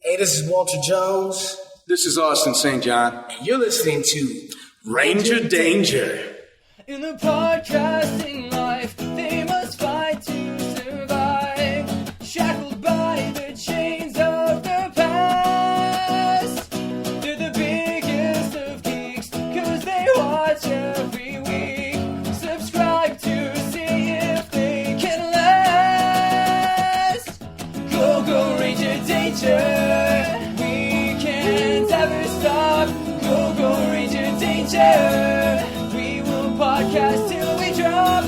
Hey, this is Walter Jones. This is Austin St. John. And you're listening to Ranger Danger. In the podcasting life, they must fight to survive. Shackled by the chains of the past. They're the biggest of geeks, cause they watch every week. Subscribe to see if they can last. Go, go, Ranger Danger. We can't ever stop. Go, go, Ranger Danger. Podcast till we drop,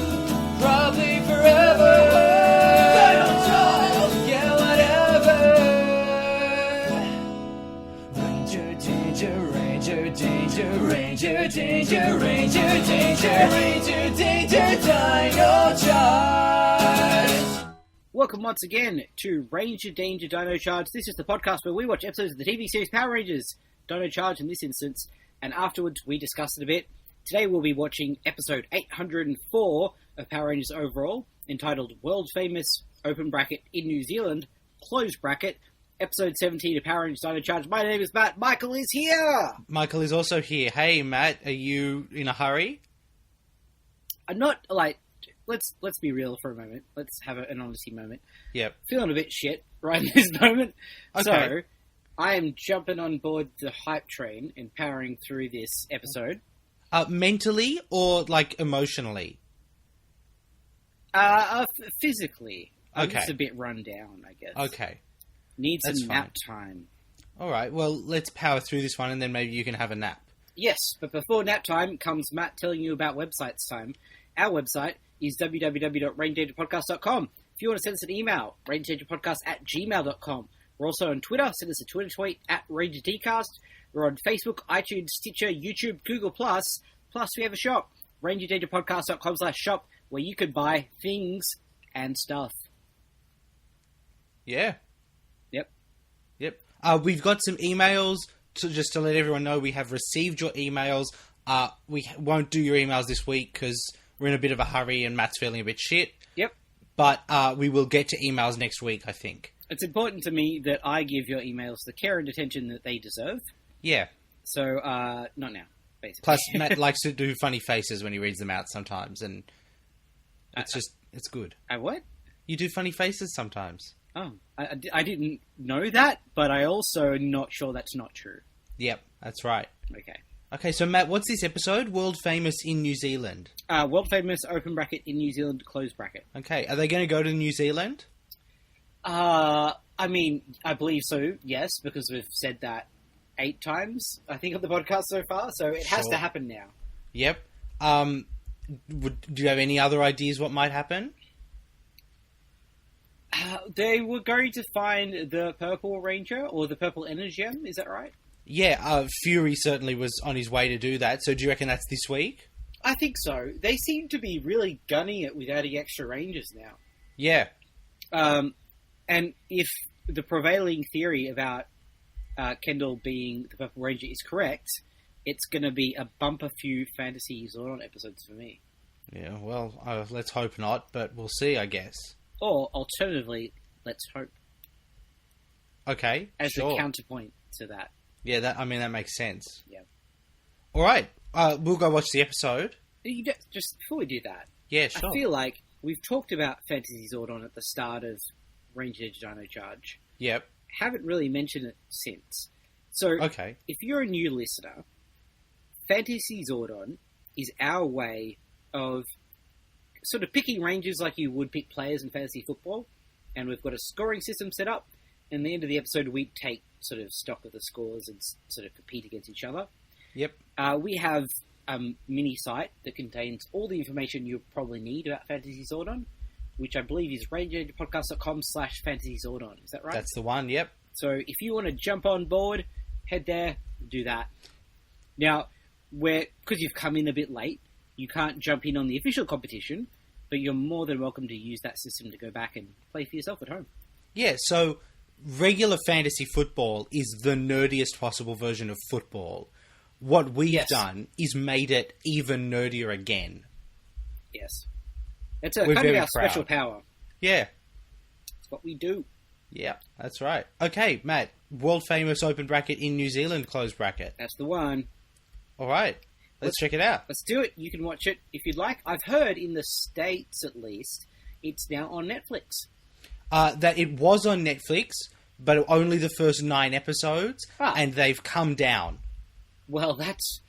probably forever. Yeah, whatever. Ranger Danger, Ranger Danger, Ranger Danger, Ranger Danger, Ranger Danger Dino Charge. Welcome once again to Ranger Danger Dino Charge. This is the podcast where we watch episodes of the TV series Power Rangers Dino Charge in this instance, and afterwards we discuss it a bit. Today we'll be watching episode 804 of Power Rangers Overall, entitled World Famous, open bracket, in New Zealand, close bracket, episode 17 of Power Rangers Dino Charge. My name is Matt. Michael is here! Michael is also here. Hey, Matt, are you in a hurry? I'm not, like, let's be real for a moment. Let's have an honesty moment. Yep. Feeling a bit shit right in this moment. Okay. So, I am jumping on board the hype train and powering through this episode. Mentally or, like, emotionally? Physically. I'm Okay. just a bit run down, I guess. Okay. Need That's some fine. nap time. All right, well, let's power through this one and then maybe you can have a nap. Yes, but before nap time comes Matt telling you about websites time. Our website is www.rangerdangerpodcast.com. If you want to send us an email, rangerdangerpodcast@gmail.com. We're also on Twitter. Send us a Twitter tweet @RangerDcast. We're on Facebook, iTunes, Stitcher, YouTube, Google+. Plus, we have a shop, rangerdangerpodcast.com/shop, where you can buy things and stuff. Yeah. Yep. Yep. We've got some emails, just to let everyone know we have received your emails. We won't do your emails this week because we're in a bit of a hurry and Matt's feeling a bit shit. Yep. But we will get to emails next week, I think. It's important to me that I give your emails the care and attention that they deserve. Yeah. So, not now, basically. Plus, Matt likes to do funny faces when he reads them out sometimes, and it's good. What? You do funny faces sometimes. Oh, I didn't know that, but I also not sure that's not true. Yep, that's right. Okay. Okay, so Matt, what's this episode? World Famous in New Zealand. World Famous, open bracket, in New Zealand, close bracket. Okay, are they going to go to New Zealand? I mean, I believe so, yes, because we've said that 8 times, I think, on the podcast so far, so it has to happen now. Yep. Do you have any other ideas what might happen? They were going to find the Purple Ranger, or the Purple Energem, is that right? Yeah, Fury certainly was on his way to do that, so do you reckon that's this week? I think so. They seem to be really gunning it with adding extra Rangers now. Yeah. And if the prevailing theory about Kendall being the Purple Ranger is correct, it's going to be a bumper few Fantasy Zordon episodes for me. Yeah, well, let's hope not, but we'll see, I guess. Or, alternatively, let's hope. Okay, As sure. the counterpoint to that. Yeah, that makes sense. Yeah. All right, we'll go watch the episode. Just before we do that, Yeah, sure. I feel like we've talked about Fantasy Zordon at the start of Ranger Danger Dino Charge. Yep. Haven't really mentioned it since. So, Okay. if you're a new listener, Fantasy Zordon is our way of sort of picking Rangers like you would pick players in fantasy football. And we've got a scoring system set up. And at the end of the episode, we take sort of stock of the scores and sort of compete against each other. Yep. We have a mini site that contains all the information you probably need about Fantasy Zordon, which I believe is rangerpodcast.com/Fantasy Zordon. Is that right? That's the one, yep. So if you want to jump on board, head there, do that. Now, because you've come in a bit late, you can't jump in on the official competition, but you're more than welcome to use that system to go back and play for yourself at home. Yeah, so regular fantasy football is the nerdiest possible version of football. What we've done is made it even nerdier again. Yes. It's We're kind of very our special proud. power. Yeah. It's what we do. Yeah, that's right. Okay, Matt, world famous open bracket in New Zealand closed bracket. That's the one. All right, let's check it out. Let's do it. You can watch it if you'd like. I've heard in the States, at least, it's now on Netflix. That it was on Netflix, but only the first 9 episodes, and they've come down. Well, that's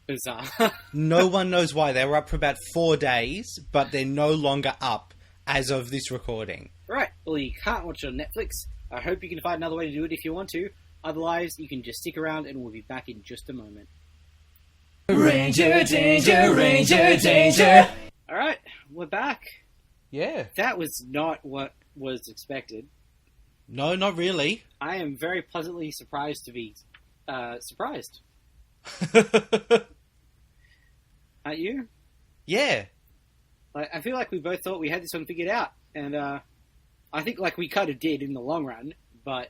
bizarre. No one knows why. They were up for about 4 days, but they're no longer up as of this recording. Right. Well, you can't watch it on Netflix. I hope you can find another way to do it if you want to. Otherwise, you can just stick around and we'll be back in just a moment. Ranger Danger, Ranger Danger. Alright, we're back. Yeah. That was not what was expected. No, not really. I am very pleasantly surprised to be surprised. Aren't you? Yeah. I feel like we both thought we had this one figured out, and I think like we kind of did in the long run, but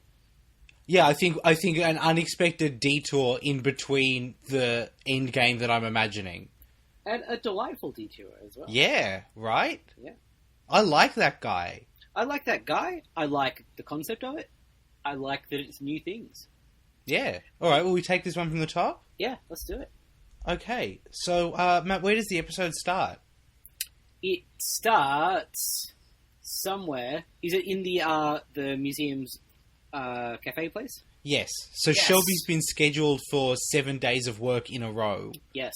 Yeah, I think an unexpected detour in between the end game that I'm imagining. and a delightful detour as well. Yeah, right? Yeah. I like that guy. I like that guy. I like the concept of it. I like that it's new things. Yeah. All right, will we take this one from the top? Yeah, let's do it. Okay. So, Matt, where does the episode start? It starts somewhere. Is it in the museum's cafe place? Yes. So Yes. Shelby's been scheduled for 7 days of work in a row. Yes.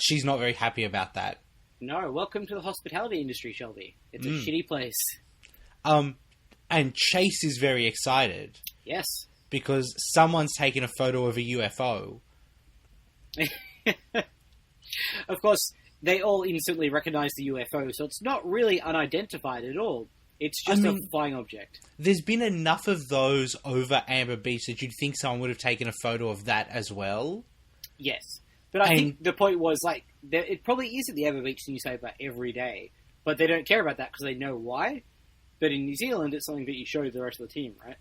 She's not very happy about that. No, welcome to the hospitality industry, Shelby. It's a shitty place. And Chase is very excited Yes. because someone's taken a photo of a UFO. Of course, they all instantly recognize the UFO, so it's not really unidentified at all. It's just a flying object. There's been enough of those over Amber Beach that you'd think someone would have taken a photo of that as well. Yes. But I think the point was, like, it probably is at the Amber Beach newspaper every day, but they don't care about that because they know why. But in New Zealand, it's something that you show the rest of the team, right?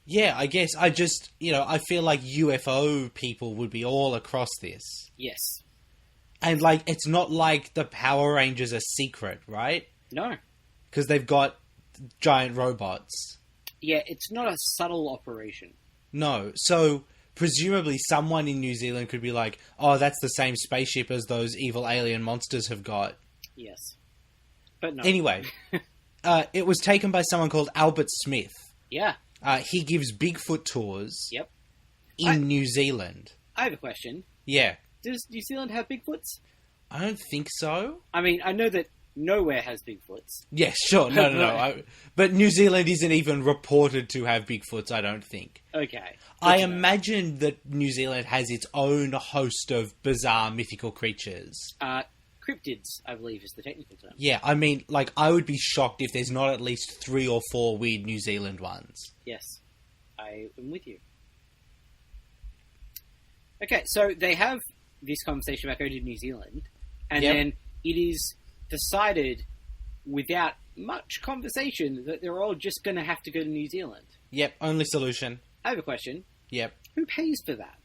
Yeah, I guess I just, I feel like UFO people would be all across this. Yes. And, like, it's not like the Power Rangers are secret, right? No. Because they've got giant robots. Yeah, it's not a subtle operation. No. So, presumably someone in New Zealand could be like, oh, that's the same spaceship as those evil alien monsters have got. Yes. But no. Anyway, it was taken by someone called Albert Smith. Yeah. He gives Bigfoot tours Yep. in New Zealand. I have a question. Yeah. Does New Zealand have Bigfoots? I don't think so. I mean, I know that nowhere has Bigfoots. Yes, sure. No. But New Zealand isn't even reported to have Bigfoots, I don't think. Okay. I imagine that New Zealand has its own host of bizarre mythical creatures. Cryptids, I believe, is the technical term. Yeah, I mean, like, I would be shocked if there's not at least 3 or 4 weird New Zealand ones. Yes. I am with you. Okay, so they have this conversation about going to New Zealand, and then it is decided without much conversation that they're all just going to have to go to New Zealand. Yep, only solution. I have a question. Yep. Who pays for that?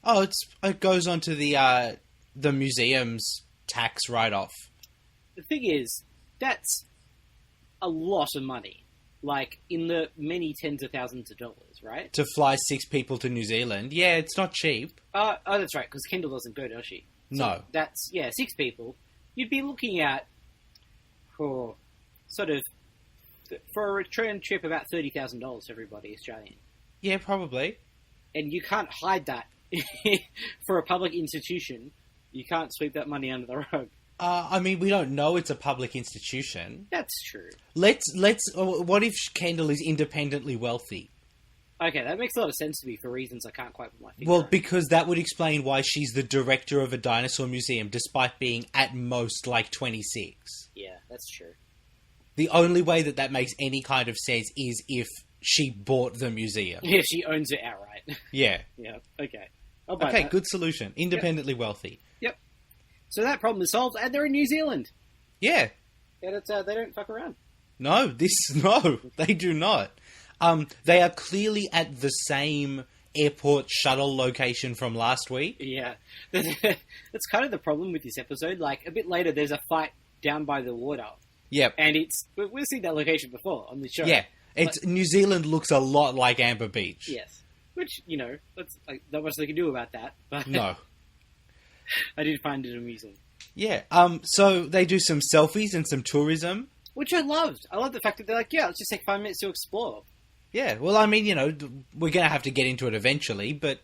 Oh, it goes onto the museum's tax write-off. The thing is, that's a lot of money. Like, in the many tens of thousands of dollars, right? To fly 6 people to New Zealand. Yeah, it's not cheap. Oh, that's right, because Kendall doesn't go, does she? So No. That's, 6 people. You'd be looking at, for a return trip, about $30,000 to everybody Australian. Yeah, probably. And you can't hide that. For a public institution, you can't sweep that money under the rug. I mean, we don't know it's a public institution. That's true. What if Kendall is independently wealthy? Okay, that makes a lot of sense to me for reasons I can't quite put my finger Well, on. because that would explain why she's the director of a dinosaur museum, despite being at most like 26. Yeah, that's true. The only way that makes any kind of sense is if she bought the museum. Yeah, she owns it outright. Yeah. Yeah, okay. I'll buy Okay, that. good solution. Independently wealthy. Yep. So that problem is solved, and they're in New Zealand. Yeah. And they don't fuck around. No, they do not. They are clearly at the same airport shuttle location from last week. Yeah. That's kind of the problem with this episode. Like, a bit later, there's a fight down by the water. Yep. And we've seen that location before on the show. Yeah. New Zealand looks a lot like Amber Beach. Yes. Which, that's not much they can do about that. But No. I did find it amusing. Yeah. So they do some selfies and some tourism. Which I loved. I love the fact that they're like, yeah, let's just take 5 minutes to explore. Yeah. Well, I mean, we're going to have to get into it eventually, but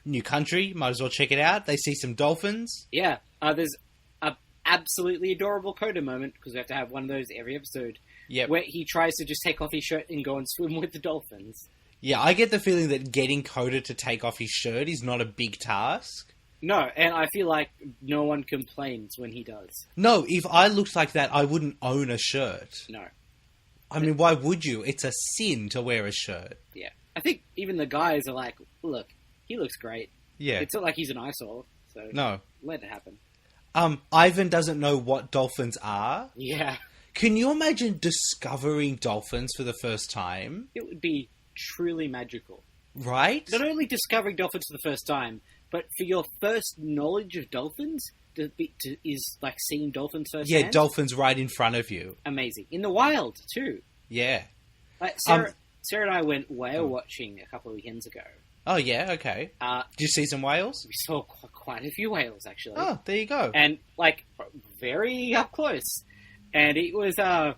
new country, might as well check it out. They see some dolphins. Yeah. There's a absolutely adorable Coda moment, because we have to have one of those every episode, Yep. where he tries to just take off his shirt and go and swim with the dolphins. Yeah, I get the feeling that getting Coda to take off his shirt is not a big task. No, and I feel like no one complains when he does. No, if I looked like that, I wouldn't own a shirt. No. I mean, why would you? It's a sin to wear a shirt. Yeah. I think even the guys are like, look, he looks great. Yeah. It's not like he's an eyesore, so No. let it happen. Ivan doesn't know what dolphins are. Yeah. Can you imagine discovering dolphins for the first time? It would be truly magical. Right? Not only discovering dolphins for the first time, but for your first knowledge of dolphins is like seeing dolphins firsthand. Yeah, dolphins right in front of you. Amazing. In the wild, too. Yeah. Like Sarah and I went whale watching a couple of weekends ago. Oh, yeah, okay. Did you see some whales? We saw quite a few whales, actually. Oh, there you go. And, like, very up close. And it was a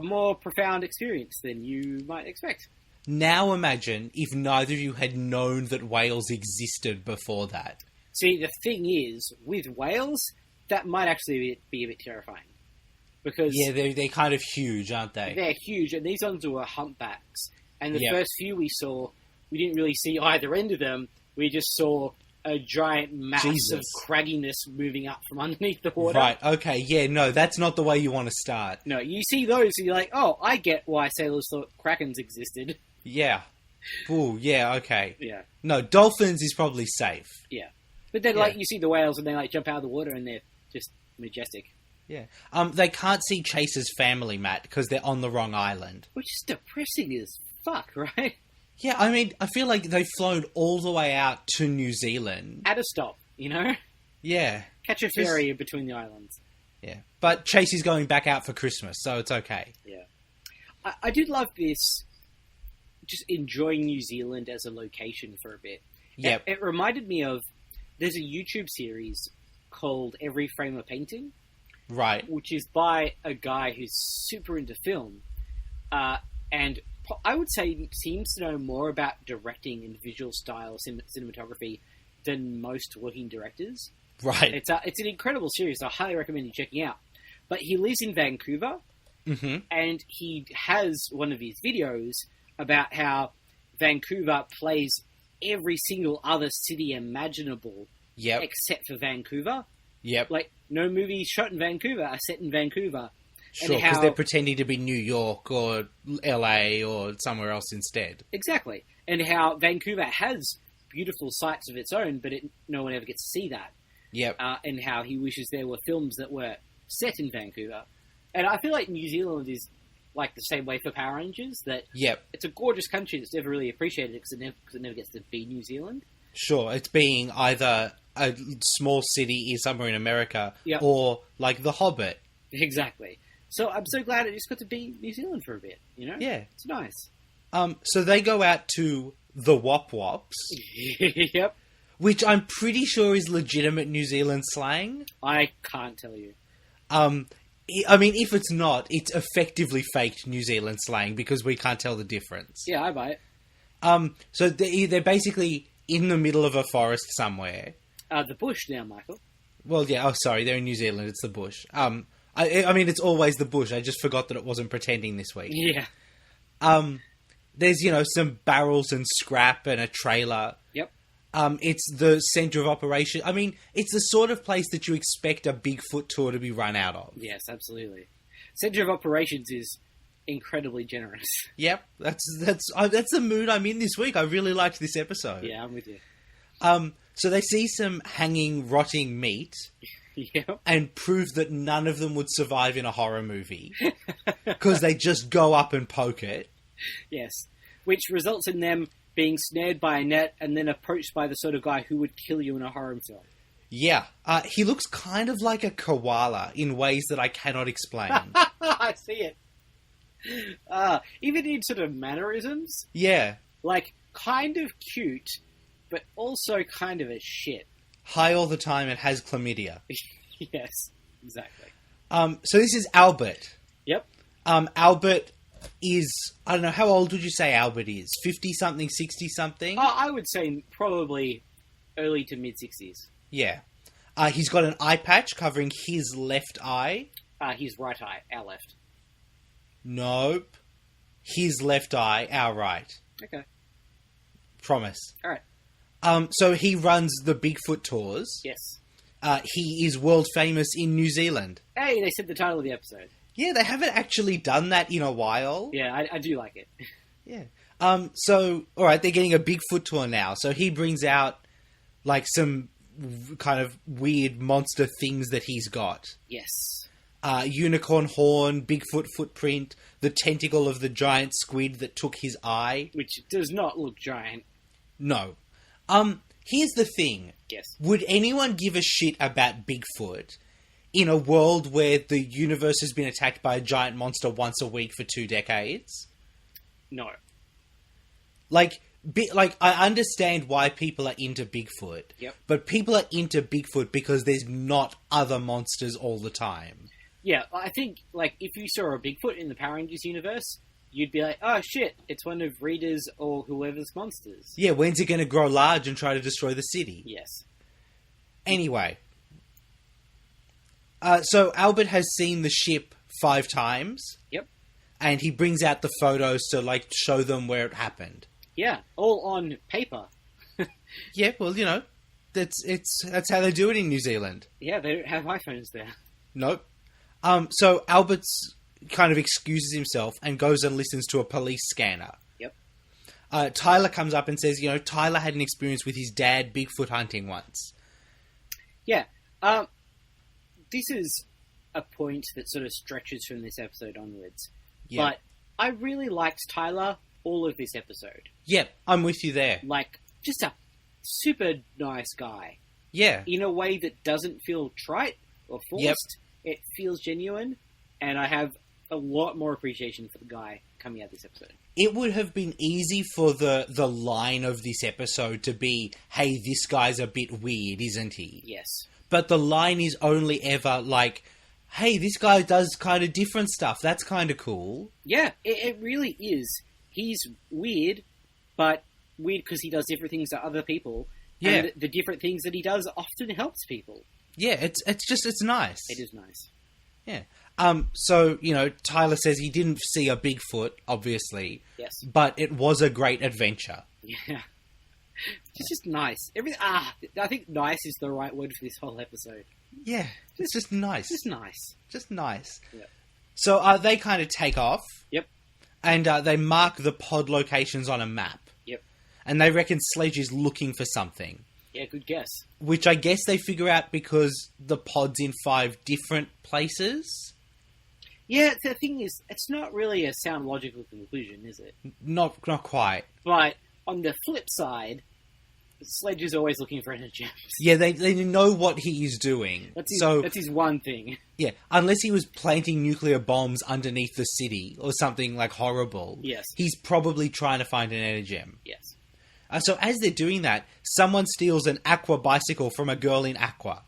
more profound experience than you might expect. Now imagine if neither of you had known that whales existed before that. See, the thing is, with whales, that might actually be a bit terrifying. Because Yeah, they're kind of huge, aren't they? they're huge, and these ones were humpbacks. And the Yep. first few we saw, we didn't really see either end of them. We just saw a giant mass Jesus. of cragginess moving up from underneath the water. Right, okay, yeah, no, that's not the way you want to start. No, you see those, and you're like, oh, I get why sailors thought krakens existed. Yeah. Ooh, yeah, okay. Yeah, No, dolphins is probably safe. yeah. But then, Yeah. like, you see the whales, and they, like, jump out of the water, and they're just majestic. Yeah. They can't see Chase's family, Matt, because they're on the wrong island. Which is depressing as fuck, right? Yeah, I mean, I feel like they've flown all the way out to New Zealand. At a stop, you know? Yeah. Catch a ferry in between the islands. Yeah. But Chase is going back out for Christmas, so it's okay. Yeah. I did love this, just enjoying New Zealand as a location for a bit. Yep. It reminded me of, there's a YouTube series called Every Frame a Painting, Right. which is by a guy who's super into film, and I would say seems to know more about directing and visual style cinematography than most working directors. Right. It's an incredible series. I highly recommend you checking out. But he lives in Vancouver, Mm-hmm. and he has one of his videos about how Vancouver plays every single other city imaginable Yep. except for Vancouver. Yep. Like, no movies shot in Vancouver are set in Vancouver. Sure, and because how- they're pretending to be New York or LA or somewhere else instead. Exactly. And how Vancouver has beautiful sights of its own, but no one ever gets to see that. Yep. And how he wishes there were films that were set in Vancouver. And I feel like New Zealand is like the same way for Power Rangers, that Yep. it's a gorgeous country that's never really appreciated because it never gets to be New Zealand. Sure, it's being either a small city somewhere in America Yep. or like The Hobbit. Exactly. So I'm so glad it just got to be New Zealand for a bit, you know? Yeah. It's nice. So they go out to the Wop Wops, Yep. which I'm pretty sure is legitimate New Zealand slang. I can't tell you. I mean, if it's not, it's effectively faked New Zealand slang because we can't tell the difference. Yeah, I buy it. So they're basically in the middle of a forest somewhere. The bush now, Michael. Well, yeah. Oh, sorry, they're in New Zealand. It's the bush. I mean, it's always the bush. I just forgot that it wasn't pretending this week. Yeah. There's some barrels and scrap and a trailer. Yep. It's the center of operation. I mean, it's the sort of place that you expect a Bigfoot tour to be run out of. Yes, absolutely. Center of Operations is incredibly generous. Yep, that's the mood I'm in this week. I really liked this episode. Yeah, I'm with you. So they see some hanging, rotting meat Yep. and prove that none of them would survive in a horror movie because they just go up and poke it. Yes. Which results in them being snared by a net and then approached by the sort of guy who would kill you in a horror film. Yeah, he looks kind of like a koala in ways that I cannot explain. I see it. Even in sort of mannerisms, Yeah, like kind of cute, but also kind of a shit. High all the time and has chlamydia. Yes, exactly. So this is Albert. Yep. Albert is, I don't know, how old would you say Albert is? 50-something, 60-something? I would say probably early to mid-60s. Yeah. He's got an eye patch covering his left eye. His right eye, our left. Nope. His left eye, our right. Okay. Promise. Alright. So he runs the Bigfoot tours. Yes. He is world famous in New Zealand. Hey, they said the title of the episode. Yeah, they haven't actually done that in a while. Yeah, I do like it. Yeah. So, alright, they're getting a Bigfoot tour now. So he brings out, like, some kind of weird monster things that he's got. Yes. Unicorn horn, Bigfoot footprint, the tentacle of the giant squid that took his eye. Which does not look giant. No. Here's the thing. Yes. Would anyone give a shit about Bigfoot in a world where the universe has been attacked by a giant monster once a week for 2 decades? No. Like, I understand why people are into Bigfoot. Yep. But people are into Bigfoot because there's not other monsters all the time. Yeah, I think, like, if you saw a Bigfoot in the Power Rangers universe, you'd be like, oh shit, it's one of Rita's or whoever's monsters. Yeah, when's it going to grow large and try to destroy the city? Yes. Anyway. So Albert has seen the ship 5 times. Yep. And he brings out the photos to, like, show them where it happened. Yeah, all on paper. Yeah, well, you know, that's how they do it in New Zealand. Yeah, they don't have iPhones there. Nope. So Albert's kind of excuses himself and goes and listens to a police scanner. Yep. Tyler comes up and says, you know, Tyler had an experience with his dad Bigfoot hunting once. Yeah. This is a point that sort of stretches from this episode onwards. Yeah. But I really liked Tyler all of this episode. Yep, I'm with you there. Like, just a super nice guy. Yeah. In a way that doesn't feel trite or forced. Yep. It feels genuine. And I have a lot more appreciation for the guy coming out of this episode. It would have been easy for the line of this episode to be, hey, this guy's a bit weird, isn't he? Yes. But the line is only ever like, hey, this guy does kind of different stuff. That's kind of cool. Yeah, it really is. He's weird, but weird because he does different things to other people. Yeah. And the different things that he does often helps people. Yeah, it's nice. It is nice. Yeah. So, you know, Tyler says he didn't see a Bigfoot, obviously. Yes. But it was a great adventure. Yeah. It's just nice. I think nice is the right word for this whole episode. Yeah. It's just nice. Just nice. Just nice. Yep. So they kind of take off. Yep. And they mark the pod locations on a map. Yep. And they reckon Sledge is looking for something. Yeah, good guess. Which I guess they figure out because the pod's in 5 different places. Yeah, the thing is, it's not really a sound logical conclusion, is it? Not quite. But on the flip side, Sledge is always looking for inner gems. Yeah, they know what he is doing. That's his one thing. Yeah, unless he was planting nuclear bombs underneath the city or something like horrible. Yes. He's probably trying to find an inner gem. Yes. So as they're doing that, someone steals an aqua bicycle from a girl in aqua.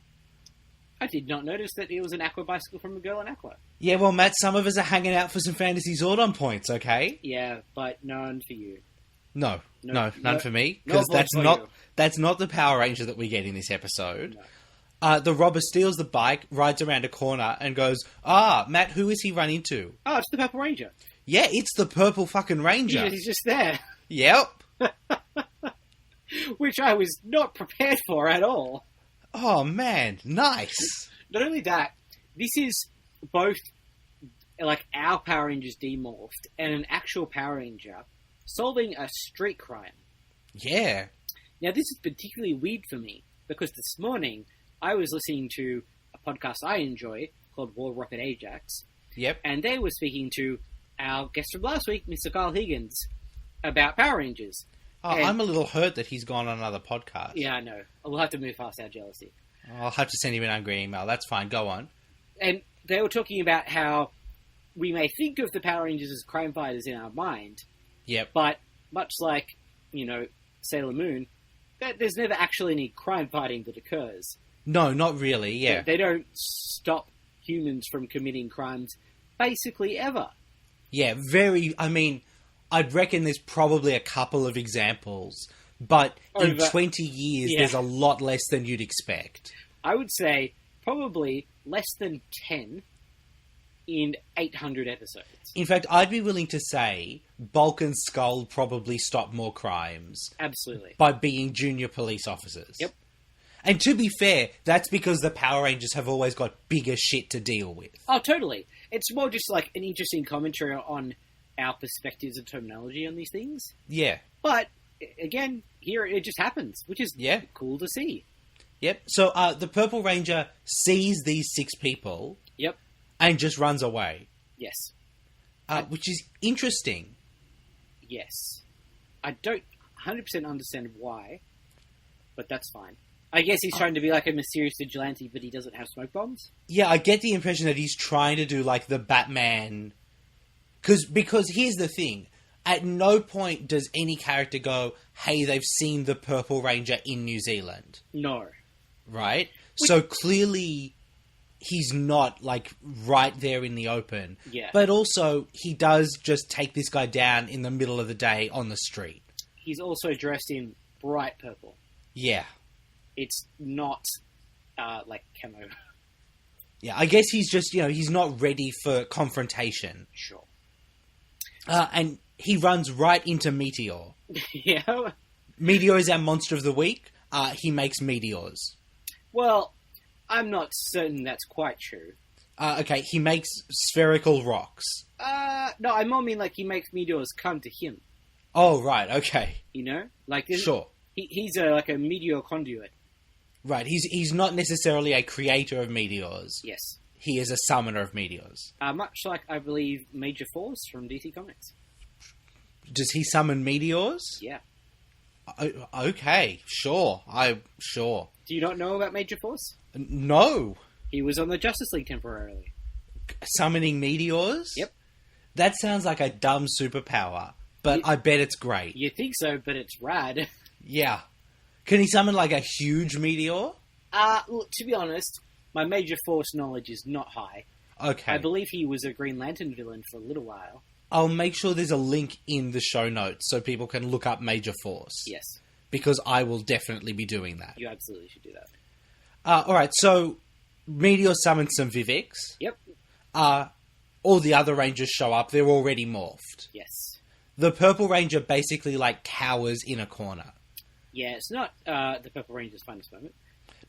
I did not notice that it was an aqua bicycle from a girl in aqua. Yeah, well, Matt, some of us are hanging out for some Fantasy Zordon points, okay? Yeah, but none for you. No, none for me, no because votes for you. that's not the Power Ranger that we get in this episode. No. The robber steals the bike, rides around a corner, and goes, Matt, who is he run into? Oh, it's the Purple Ranger. Yeah, it's the Purple fucking Ranger. Yeah, he's just there. Yep. Which I was not prepared for at all. Oh, man, nice. Not only that, this is both like our Power Rangers demorphed and an actual Power Ranger solving a street crime. Yeah. Now, this is particularly weird for me because this morning I was listening to a podcast I enjoy called War Rocket Ajax. Yep. And they were speaking to our guest from last week, Mr. Kyle Higgins, about Power Rangers. Oh, And- I'm a little hurt that he's gone on another podcast. Yeah, I know. We'll have to move past our jealousy. I'll have to send him an angry email. That's fine. Go on. And they were talking about how we may think of the Power Rangers as crime fighters in our mind, Yep. but much like Sailor Moon, there's never actually any crime fighting that occurs. No, not really, yeah. They don't stop humans from committing crimes basically ever. Yeah, I'd reckon there's probably a couple of examples, but in 20 years, there's a lot less than you'd expect. I would say probably less than 10 in 800 episodes. In fact, I'd be willing to say Bulk and Skull probably stop more crimes. Absolutely. By being junior police officers. Yep. And to be fair, that's because the Power Rangers have always got bigger shit to deal with. Oh, totally. It's more just like an interesting commentary on our perspectives and terminology on these things. Yeah. But, again, here it just happens, which is cool to see. Yep. So the Purple Ranger sees these 6 people. Yep. And just runs away. Yes. Which is interesting. Yes. I don't 100% understand why, but that's fine. I guess he's trying to be like a mysterious vigilante, but he doesn't have smoke bombs? Yeah, I get the impression that he's trying to do like the Batman... Because here's the thing. At no point does any character go, hey, they've seen the Purple Ranger in New Zealand. No. Right? So clearly... he's not, like, right there in the open. Yeah. But also, he does just take this guy down in the middle of the day on the street. He's also dressed in bright purple. Yeah. It's not, like, camo. Yeah, I guess he's just, he's not ready for confrontation. Sure. And he runs right into Meteor. Yeah. Meteor is our monster of the week. He makes meteors. Well... I'm not certain that's quite true. Okay, he makes spherical rocks. No, I more mean like he makes meteors come to him. Oh, right, okay. Like sure. He's like a meteor conduit. Right, he's not necessarily a creator of meteors. Yes. He is a summoner of meteors. Much like, I believe, Major Force from DC Comics. Does he summon meteors? Yeah. Okay, sure. Sure. Do you not know about Major Force? No. He was on the Justice League temporarily. Summoning meteors? Yep. That sounds like a dumb superpower, but I bet it's great. You think so, but it's rad. Yeah. Can he summon, like, a huge meteor? Look, to be honest, my Major Force knowledge is not high. Okay. I believe he was a Green Lantern villain for a little while. I'll make sure there's a link in the show notes so people can look up Major Force. Yes. Because I will definitely be doing that. You absolutely should do that. Alright, so Meteor summons some Vivics. Yep. All the other Rangers show up. They're already morphed. Yes. The Purple Ranger basically, like, cowers in a corner. Yeah, it's not the Purple Ranger's finest moment.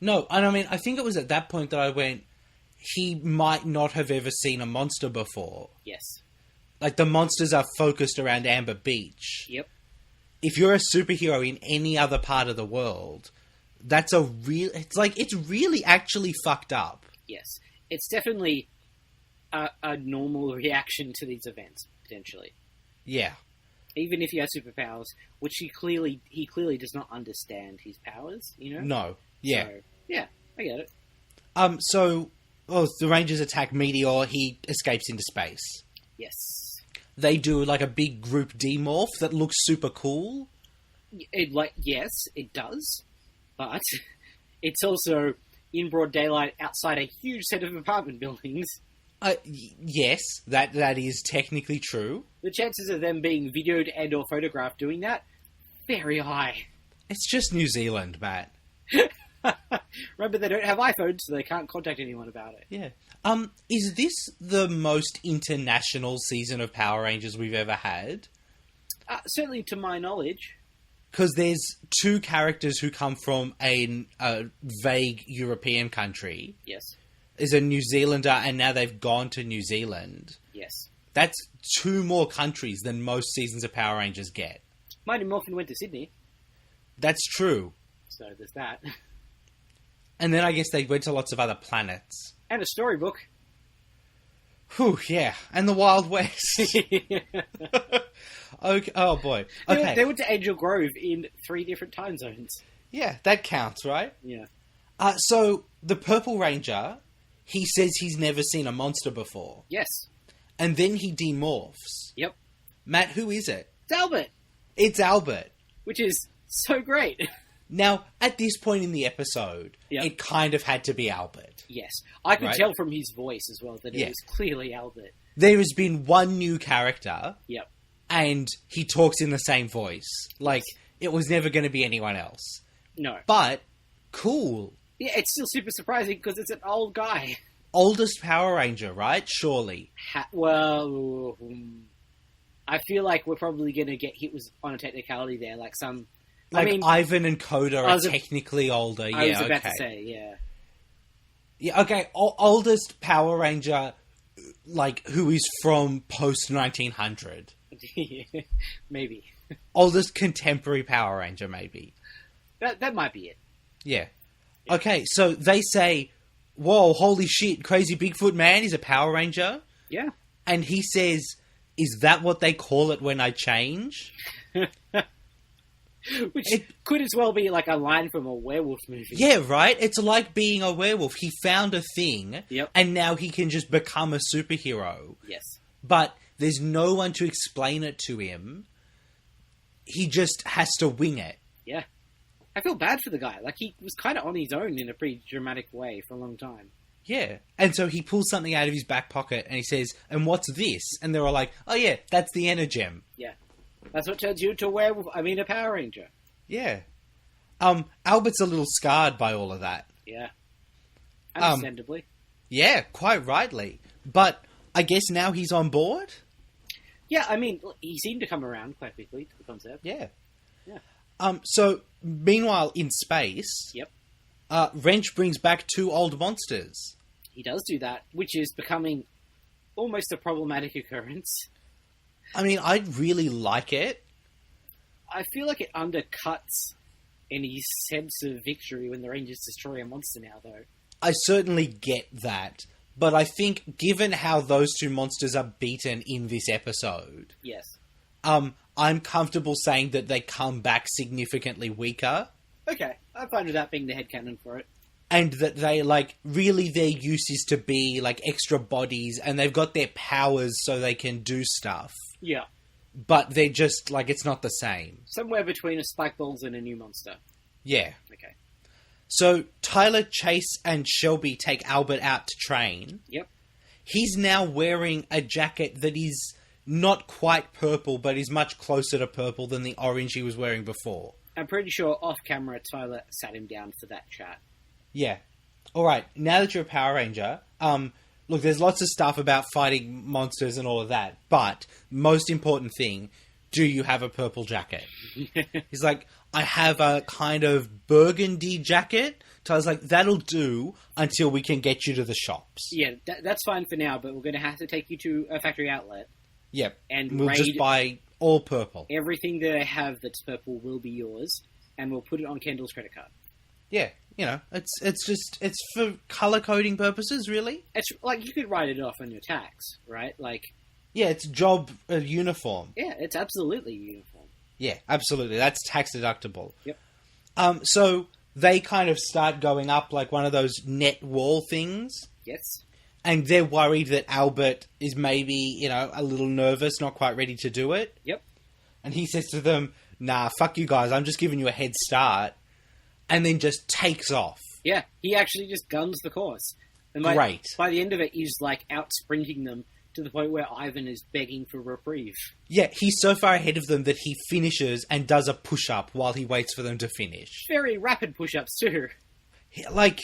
No, and I mean, I think it was at that point that I went, he might not have ever seen a monster before. Yes. Like, the monsters are focused around Amber Beach. Yep. If you're a superhero in any other part of the world, that's a real... it's really actually fucked up. Yes. It's definitely a normal reaction to these events, potentially. Yeah. Even if he has superpowers, which he clearly does not understand his powers, No. Yeah. So, yeah, I get it. The Rangers attack Meteor, he escapes into space. Yes. They do, like, a big group demorph that looks super cool. Yes, it does. But it's also in broad daylight outside a huge set of apartment buildings. Yes, that is technically true. The chances of them being videoed and or photographed doing that, very high. It's just New Zealand, Matt. Remember, they don't have iPhones, so they can't contact anyone about it. Yeah. Is this the most international season of Power Rangers we've ever had? Certainly to my knowledge. Because there's 2 characters who come from a vague European country. Yes. There's a New Zealander, and now they've gone to New Zealand. Yes. That's 2 more countries than most seasons of Power Rangers get. Mighty Morphin went to Sydney. That's true. So there's that. And then I guess they went to lots of other planets. And a storybook. Whew, yeah. And the Wild West. Okay. Oh, boy. Okay. They went to Angel Grove in 3 different time zones. Yeah, that counts, right? Yeah. So, the Purple Ranger, he says he's never seen a monster before. Yes. And then he demorphs. Yep. Matt, who is it? It's Albert! It's Albert. which is so great. Now, at this point in the episode, Yep. it kind of had to be Albert. Yes. I could Right. tell from his voice as well that it Yeah. was clearly Albert. There has been one new character, Yep. and he talks in the same voice. Like, it was never going to be anyone else. No. But, cool. Yeah, it's still super surprising because it's an old guy. Oldest Power Ranger, right? Surely. I feel like we're probably going to get hit with on a technicality there, like some... Like, I mean, Ivan and Coda I are was a- technically older. I was about okay. to say, yeah. Yeah, okay. Oldest Power Ranger, like, who is from post-1900. Maybe. Oldest contemporary Power Ranger, maybe. That might be it. Yeah. Okay, so they say, whoa, holy shit, crazy Bigfoot man is a Power Ranger? Yeah. And he says, is that what they call it when I change? Which could as well be like a line from a werewolf movie. Yeah, right? It's like being a werewolf. He found a thing, Yep. and now he can just become a superhero. Yes. But there's no one to explain it to him. He just has to wing it. Yeah. I feel bad for the guy. Like, he was kind of on his own in a pretty dramatic way for a long time. Yeah. And so he pulls something out of his back pocket, and he says, and what's this? And they're all like, oh yeah, that's the Energem. Yeah. That's what turns you into a werewolf. I mean, a Power Ranger. Yeah. Albert's a little scarred by all of that. Yeah. Understandably. Yeah, quite rightly. But I guess now he's on board? Yeah, I mean, he seemed to come around quite quickly to the concept. Yeah. Yeah. So, meanwhile, in space, Yep. Wrench brings back two old monsters. He does do that, which is becoming almost a problematic occurrence. I mean, I really like it. I feel like it undercuts any sense of victory when the Rangers destroy a monster now, though. I certainly get that. But I think, given how those two monsters are beaten in this episode, Yes. I'm comfortable saying that they come back significantly weaker. Okay, I'm fine with that being the headcanon for it. And that they, like, really their use is to be, like, extra bodies, and they've got their powers so they can do stuff. Yeah. But they're just, like, it's not the same. Somewhere between a spike balls and a new monster. Yeah. Okay. So, Tyler, Chase, and Shelby take Albert out to train. Yep. He's now wearing a jacket that is not quite purple, but is much closer to purple than the orange he was wearing before. I'm pretty sure off camera Tyler sat him down for that chat. Yeah. Alright, now that you're a Power Ranger, look, there's lots of stuff about fighting monsters and all of that, but most important thing, do you have a purple jacket? He's like, I have a kind of burgundy jacket. So I was like, that'll do until we can get you to the shops. Yeah, that's fine for now, but we're going to have to take you to a factory outlet. Yep. And we'll just raid- buy all purple. Everything that I have that's purple will be yours, and we'll put it on Kendall's credit card. Yeah, you know, it's for color coding purposes, really. It's like, you could write it off on your tax, right? Like, Yeah, it's job uniform. yeah, it's absolutely uniform. Yeah, absolutely. That's tax deductible. Yep. So they kind of start going up like one of those net wall things, Yes. and they're worried that Albert is maybe, you know, a little nervous, not quite ready to do it. Yep. And he says to them, nah, fuck you guys, I'm just giving you a head start. And then just takes off. Yeah, he actually just guns the course. And Great. By the end of it, he's like out sprinting them to the point where Ivan is begging for reprieve. Yeah, he's so far ahead of them that he finishes and does a push-up while he waits for them to finish. Very rapid push-ups too. Like,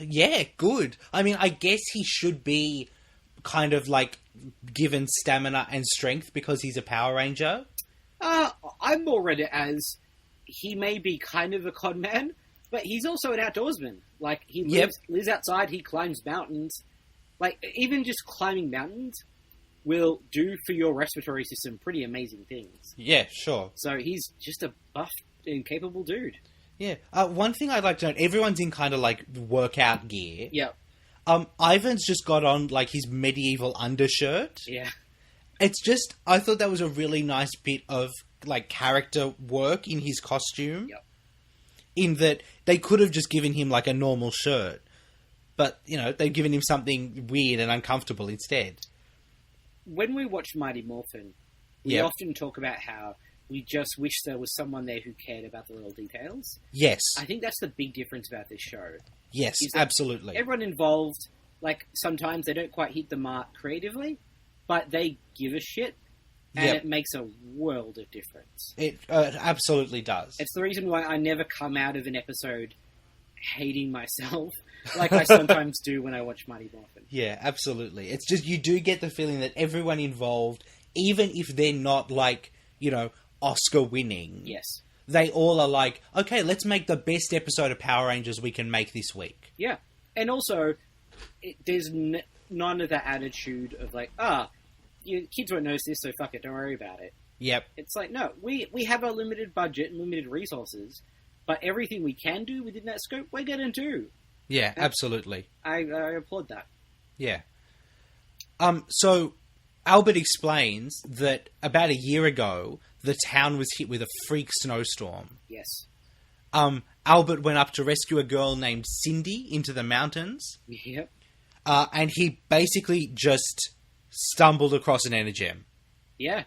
yeah, good. I mean, I guess he should be kind of like given stamina and strength because he's a Power Ranger. I'm more read it as he may be kind of a con man, but he's also an outdoorsman. Like, he lives outside, he climbs mountains. Like, even just climbing mountains will do for your respiratory system pretty amazing things. Yeah, sure. So he's just a buff and capable dude. Yeah. One thing I'd like to note, everyone's in kind of like workout gear. Yeah. Ivan's just got on like his medieval undershirt. Yeah. It's just, I thought that was a really nice bit of like character work in his costume. Yep. In that they could have just given him like a normal shirt. But, you know, they've given him something weird and uncomfortable instead. When we watch Mighty Morphin, we Yep. often talk about how we just wish there was someone there who cared about the little details. Yes. I think that's the big difference about this show. Yes, is that absolutely. Everyone involved, like, sometimes they don't quite hit the mark creatively, but they give a shit, and Yep. it makes a world of difference. It absolutely does. It's the reason why I never come out of an episode hating myself, like I sometimes do when I watch Mighty Morphin. Yeah, absolutely. It's just, you do get the feeling that everyone involved, even if they're not, like, you know, Oscar winning, Yes. they all are like, okay, let's make the best episode of Power Rangers we can make this week. Yeah. And also, there's none of that attitude of like, you kids won't notice this, so fuck it, don't worry about it. Yep. It's like, no, we have a limited budget and limited resources, but everything we can do within that scope, we're going to do. Yeah, absolutely. I applaud that. Yeah. So Albert explains that about a year ago, the town was hit with a freak snowstorm. Yes. Albert went up to rescue a girl named Cindy into the mountains, Yep. and he basically just stumbled across an energem. Yeah.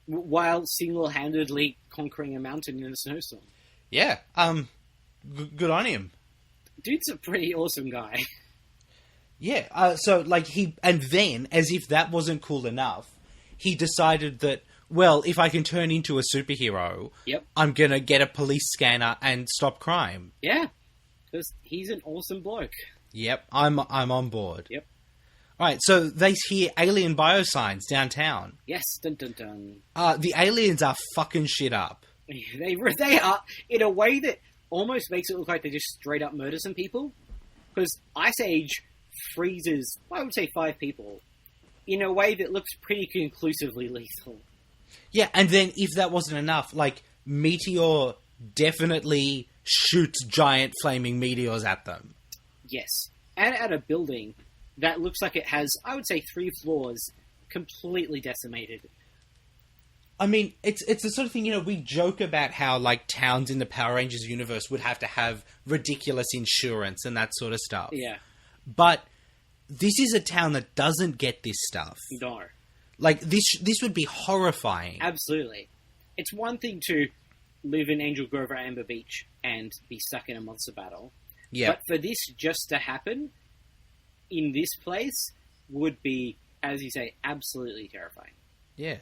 While single-handedly conquering a mountain in a snowstorm. Yeah. Good on him. Dude's a pretty awesome guy. Yeah. So, like, and then, as if that wasn't cool enough, he decided that, well, if I can turn into a superhero, Yep. I'm gonna get a police scanner and stop crime. Yeah. Because he's an awesome bloke. Yep, I'm on board. Yep. Alright, so they hear alien biosigns downtown. Yes. Dun dun dun. The aliens are fucking shit up. They are, in a way that almost makes it look like they just straight up murder some people. Because Ice Age freezes, I would say 5 people, in a way that looks pretty conclusively lethal. Yeah, and then if that wasn't enough, like, Meteor definitely shoots giant flaming meteors at them. Yes. And at a building that looks like it has, I would say, 3 floors completely decimated. I mean, it's the sort of thing, you know, we joke about how, like, towns in the Power Rangers universe would have to have ridiculous insurance and that sort of stuff. Yeah. But this is a town that doesn't get this stuff. No. Like, this would be horrifying. Absolutely. It's one thing to live in Angel Grove or Amber Beach and be stuck in a monster battle. Yeah. But for this just to happen in this place would be, as you say, absolutely terrifying. Yeah.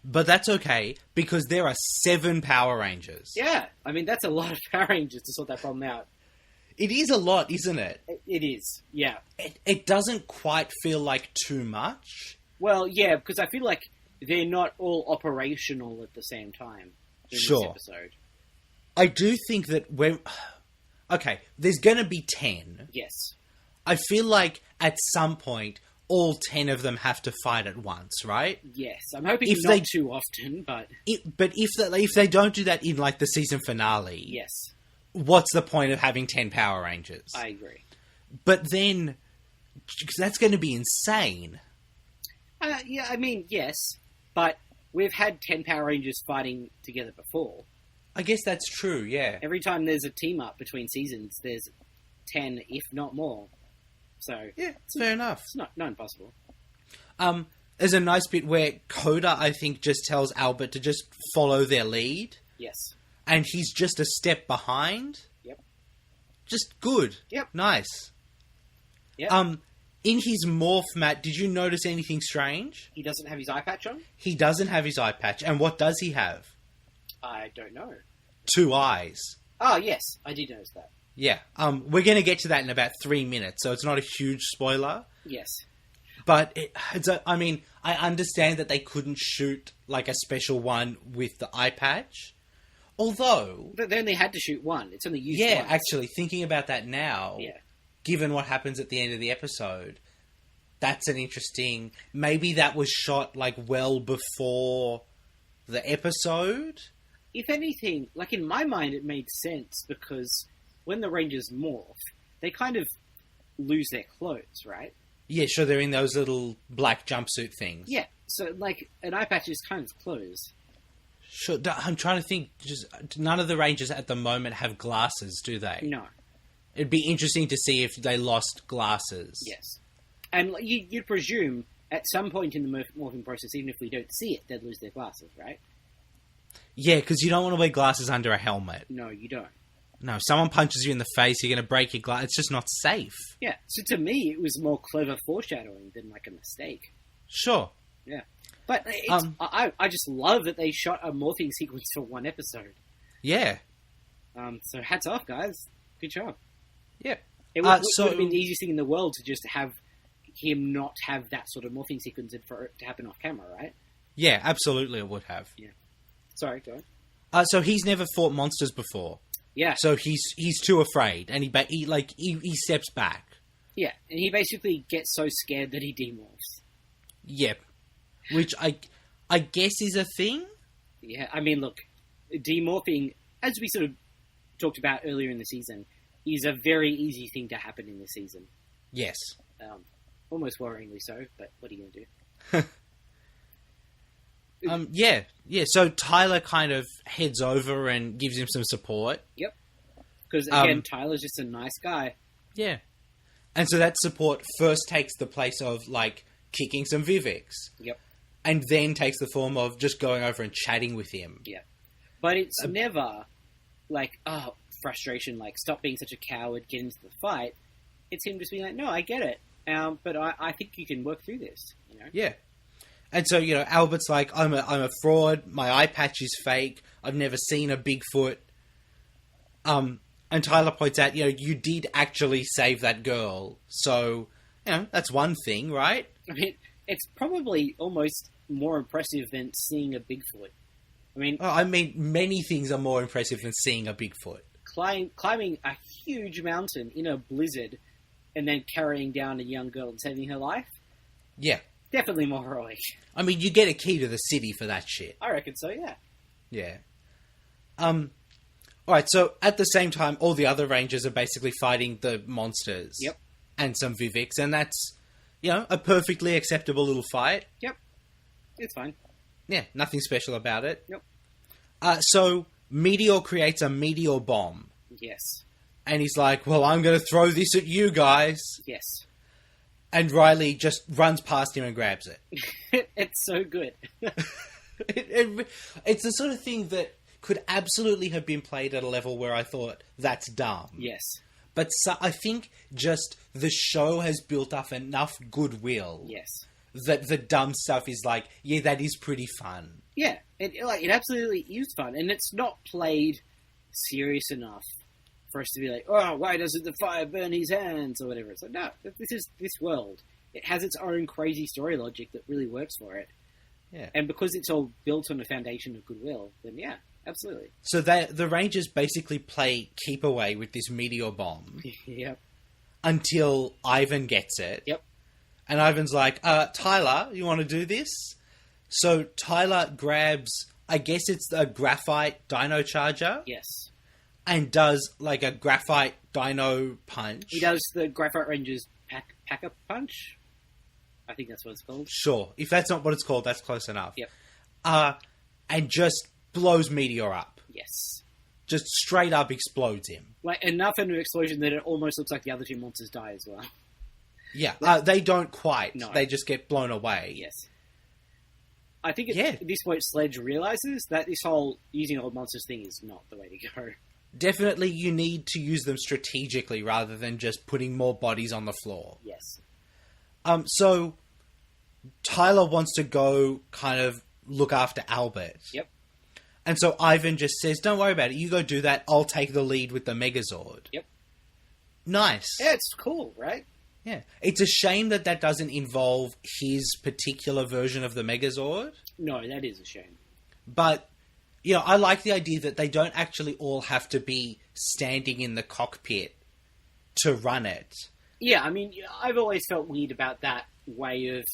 But that's okay, because there are 7 Power Rangers. Yeah. I mean, that's a lot of Power Rangers to sort that problem out. It is a lot, isn't it? It is. Yeah. It doesn't quite feel like too much. Well, yeah, because I feel like they're not all operational at the same time in Sure. this episode. I do think that when... Okay, there's gonna be 10. Yes. I feel like at some point, all 10 of them have to fight at once, right? Yes. I'm hoping If not they- too often, but But if they don't do that in, like, the season finale, yes, what's the point of having 10 Power Rangers? I agree. But then, that's going to be insane. Yeah, I mean, yes, but we've had 10 Power Rangers fighting together before. I guess that's true, yeah. Every time there's a team-up between seasons, there's 10, if not more. So, Yeah, it's fair enough. it's not impossible. There's a nice bit where Coda, I think, just tells Albert to just follow their lead, Yes. and he's just a step behind. Yep. Just good. Yep. Nice. Yep. In his morph, Matt, did you notice anything strange? He doesn't have his eye patch on? He doesn't have his eye patch, and what does he have? I don't know. 2 eyes. Oh, yes, I did notice that. Yeah. We're going to get to that in about 3 minutes, so it's not a huge spoiler. Yes. But I mean, I understand that they couldn't shoot like a special one with the eye patch. Although, But they only had to shoot one. It's only used yeah, once. actually thinking about that now, Yeah. given what happens at the end of the episode, that's an interesting. Maybe that was shot like well before the episode. If anything, like in my mind, it made sense because when the Rangers morph, they kind of lose their clothes, right? Yeah, sure, they're in those little black jumpsuit things. Yeah. So, like, an eye patch is kind of clothes. Sure, I'm trying to think. Just none of the Rangers at the moment have glasses, do they? No. It'd be interesting to see if they lost glasses. Yes. And you'd presume at some point in the morphing process, even if we don't see it, they'd lose their glasses, right? Yeah, because you don't want to wear glasses under a helmet. No, you don't. No, if someone punches you in the face, you're going to break your glass. It's just not safe. Yeah, so to me, it was more clever foreshadowing than like a mistake. Sure. Yeah. But it's, I just love that they shot a morphing sequence for one episode. Yeah. So hats off, guys. Good job. Yeah. It would have been the easiest thing in the world to just have him not have that sort of morphing sequence and for it to happen off camera, right? Yeah, absolutely it would have. Yeah. Sorry, go on. So he's never fought monsters before. Yeah. So he's too afraid, and he steps back. Yeah, and he basically gets so scared that he demorphs. Yep. Which I guess is a thing? Yeah, I mean, look, demorphing, as we sort of talked about earlier in the season, is a very easy thing to happen in this season. Yes. Almost worryingly so, but what are you going to do? Yeah. So Tyler kind of heads over and gives him some support. Yep. Because, again, Tyler's just a nice guy. Yeah. And so that support first takes the place of, like, kicking some Viveks. Yep. And then takes the form of just going over and chatting with him. Yeah. But it's never, like, frustration, like, stop being such a coward, get into the fight. It's him just being like, no, I get it. But I think you can work through this, you know? Yeah. And so, you know, Albert's like, I'm a fraud, my eye patch is fake, I've never seen a Bigfoot. And Tyler points out, you know, you did actually save that girl. So, you know, that's one thing, right? I mean, it's probably almost more impressive than seeing a Bigfoot. I mean, many things are more impressive than seeing a Bigfoot. Climbing a huge mountain in a blizzard and then carrying down a young girl and saving her life? Yeah. Definitely more heroic. I mean, you get a key to the city for that shit. I reckon so, yeah. Yeah. Alright, so at the same time, all the other Rangers are basically fighting the monsters. Yep. And some Viveks, and that's, you know, a perfectly acceptable little fight. Yep. It's fine. Yeah, nothing special about it. Yep. So, Meteor creates a meteor bomb. Yes. And he's like, well, I'm going to throw this at you guys. Yes. And Riley just runs past him and grabs it. It's so good. It's the sort of thing that could absolutely have been played at a level where I thought, that's dumb. Yes. But I think just the show has built up enough goodwill. Yes. That the dumb stuff is like, yeah, that is pretty fun. Yeah, it absolutely is fun, and it's not played serious enough for us to be like, oh, why doesn't the fire burn his hands, or whatever. It's like, no, this is this world. It has its own crazy story logic that really works for it. Yeah. And because it's all built on a foundation of goodwill, then yeah, absolutely. So the Rangers basically play keep away with this meteor bomb. Yep. Until Ivan gets it. Yep. And Ivan's like, Tyler, you want to do this? So Tyler grabs, I guess it's a graphite dino charger. Yes. And does like a graphite dino punch. He does the Graphite Rangers packer punch. I think that's what it's called. Sure. If that's not what it's called, that's close enough. Yep. And just blows Meteor up. Yes. Just straight up explodes him. Like, enough of an explosion that it almost looks like the other two monsters die as well. Yeah. They don't quite. No. They just get blown away. Yes. I think at this point Sledge realizes that this whole using old monsters thing is not the way to go. Definitely you need to use them strategically rather than just putting more bodies on the floor. Yes. So Tyler wants to go kind of look after Albert. Yep. And so Ivan just says, don't worry about it. You go do that. I'll take the lead with the Megazord. Yep. Nice. Yeah, it's cool, right? Yeah. It's a shame that doesn't involve his particular version of the Megazord. No, that is a shame. But, you know, I like the idea that they don't actually all have to be standing in the cockpit to run it. Yeah, I mean, I've always felt weird about that way of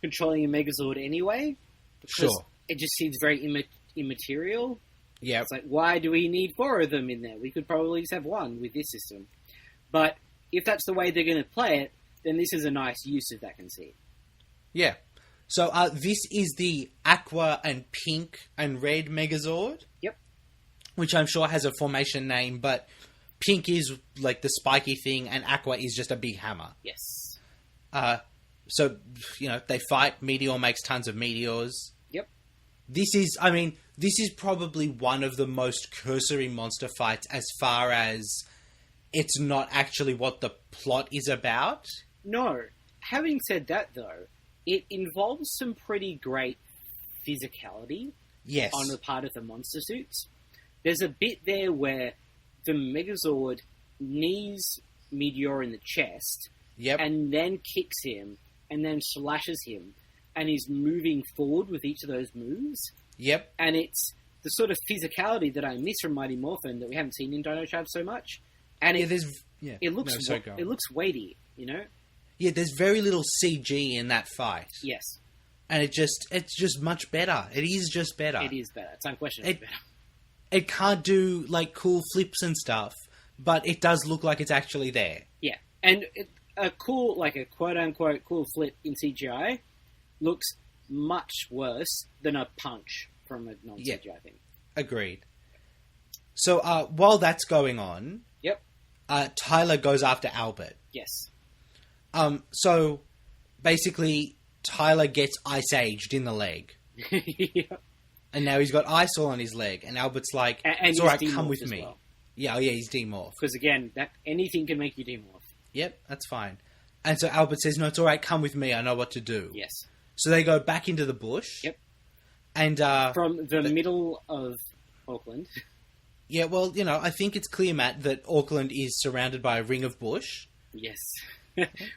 controlling a Megazord anyway. Because Sure. it just seems very immaterial. Yeah. It's like, why do we need 4 of them in there? We could probably just have 1 with this system. But if that's the way they're going to play it, then this is a nice use of that conceit. Yeah. So this is the aqua and pink and red Megazord. Yep. Which I'm sure has a formation name, but pink is like the spiky thing and aqua is just a big hammer. Yes. So, you know, they fight. Meteor makes tons of meteors. Yep. this is probably one of the most cursory monster fights as far as it's not actually what the plot is about. No. Having said that, though, it involves some pretty great physicality Yes. on the part of the monster suits. There's a bit there where the Megazord knees Meteor in the chest Yep. and then kicks him and then slashes him and he's moving forward with each of those moves. Yep. And it's the sort of physicality that I miss from Mighty Morphin that we haven't seen in Dino Charge so much. And Yeah, it looks No, sorry, go on. it looks weighty, you know? Yeah, there's very little CG in that fight. Yes, And it's just much better. It is just better. it is better. It's unquestionably It- better. It can't do, like, cool flips and stuff, but it does look like it's actually there. Yeah, and a cool, like a quote-unquote cool flip in CGI looks much worse than a punch from a non-CGI thing. Agreed. So, while that's going on, Yep, Tyler goes after Albert. yes. So, basically, Tyler gets ice-aged in the leg. Yep. And now he's got ice all on his leg. And Albert's like, And it's he's alright, come demorphed with as me. well. Yeah, he's demorphed. Because again, that anything can make you demorph. Yep, that's fine. And so Albert says, no, it's alright, come with me, I know what to do. Yes. So they go back into the bush. Yep. And, From the middle of Auckland. yeah, well, I think it's clear, Matt, that Auckland is surrounded by a ring of bush. Yes.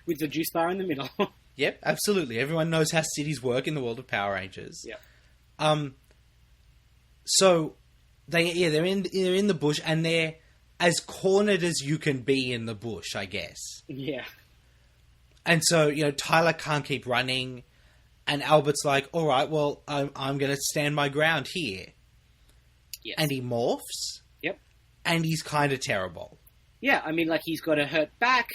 With the juice bar in the middle. Yep, absolutely. Everyone knows how cities work in the world of Power Rangers. Yep. So they're in the bush, and they're as cornered as you can be in the bush, I guess. Yeah. And so, Tyler can't keep running, and Albert's like, all right, well, I'm going to stand my ground here. Yes. And he morphs. Yep. And he's kind of terrible. Yeah, I mean, like, he's got a hurt back,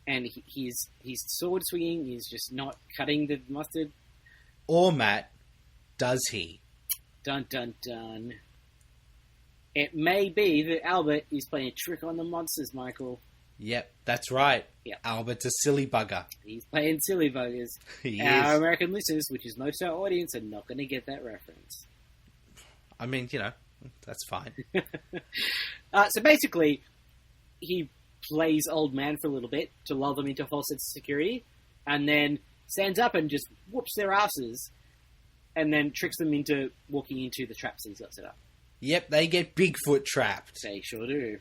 and he's sword swinging, he's just not cutting the mustard. Or, Matt, does he? Dun dun dun. It may be that Albert is playing a trick on the monsters, Michael. Yep, that's right. Yep. Albert's a silly bugger. He's playing silly buggers. He Our is. American listeners, which is most of our audience, are not going to get that reference. I mean, that's fine. So basically, he plays old man for a little bit to lull them into a false sense of security, and then stands up and just whoops their asses, and then tricks them into walking into the traps he's got set up. Yep, they get Bigfoot trapped. They sure do.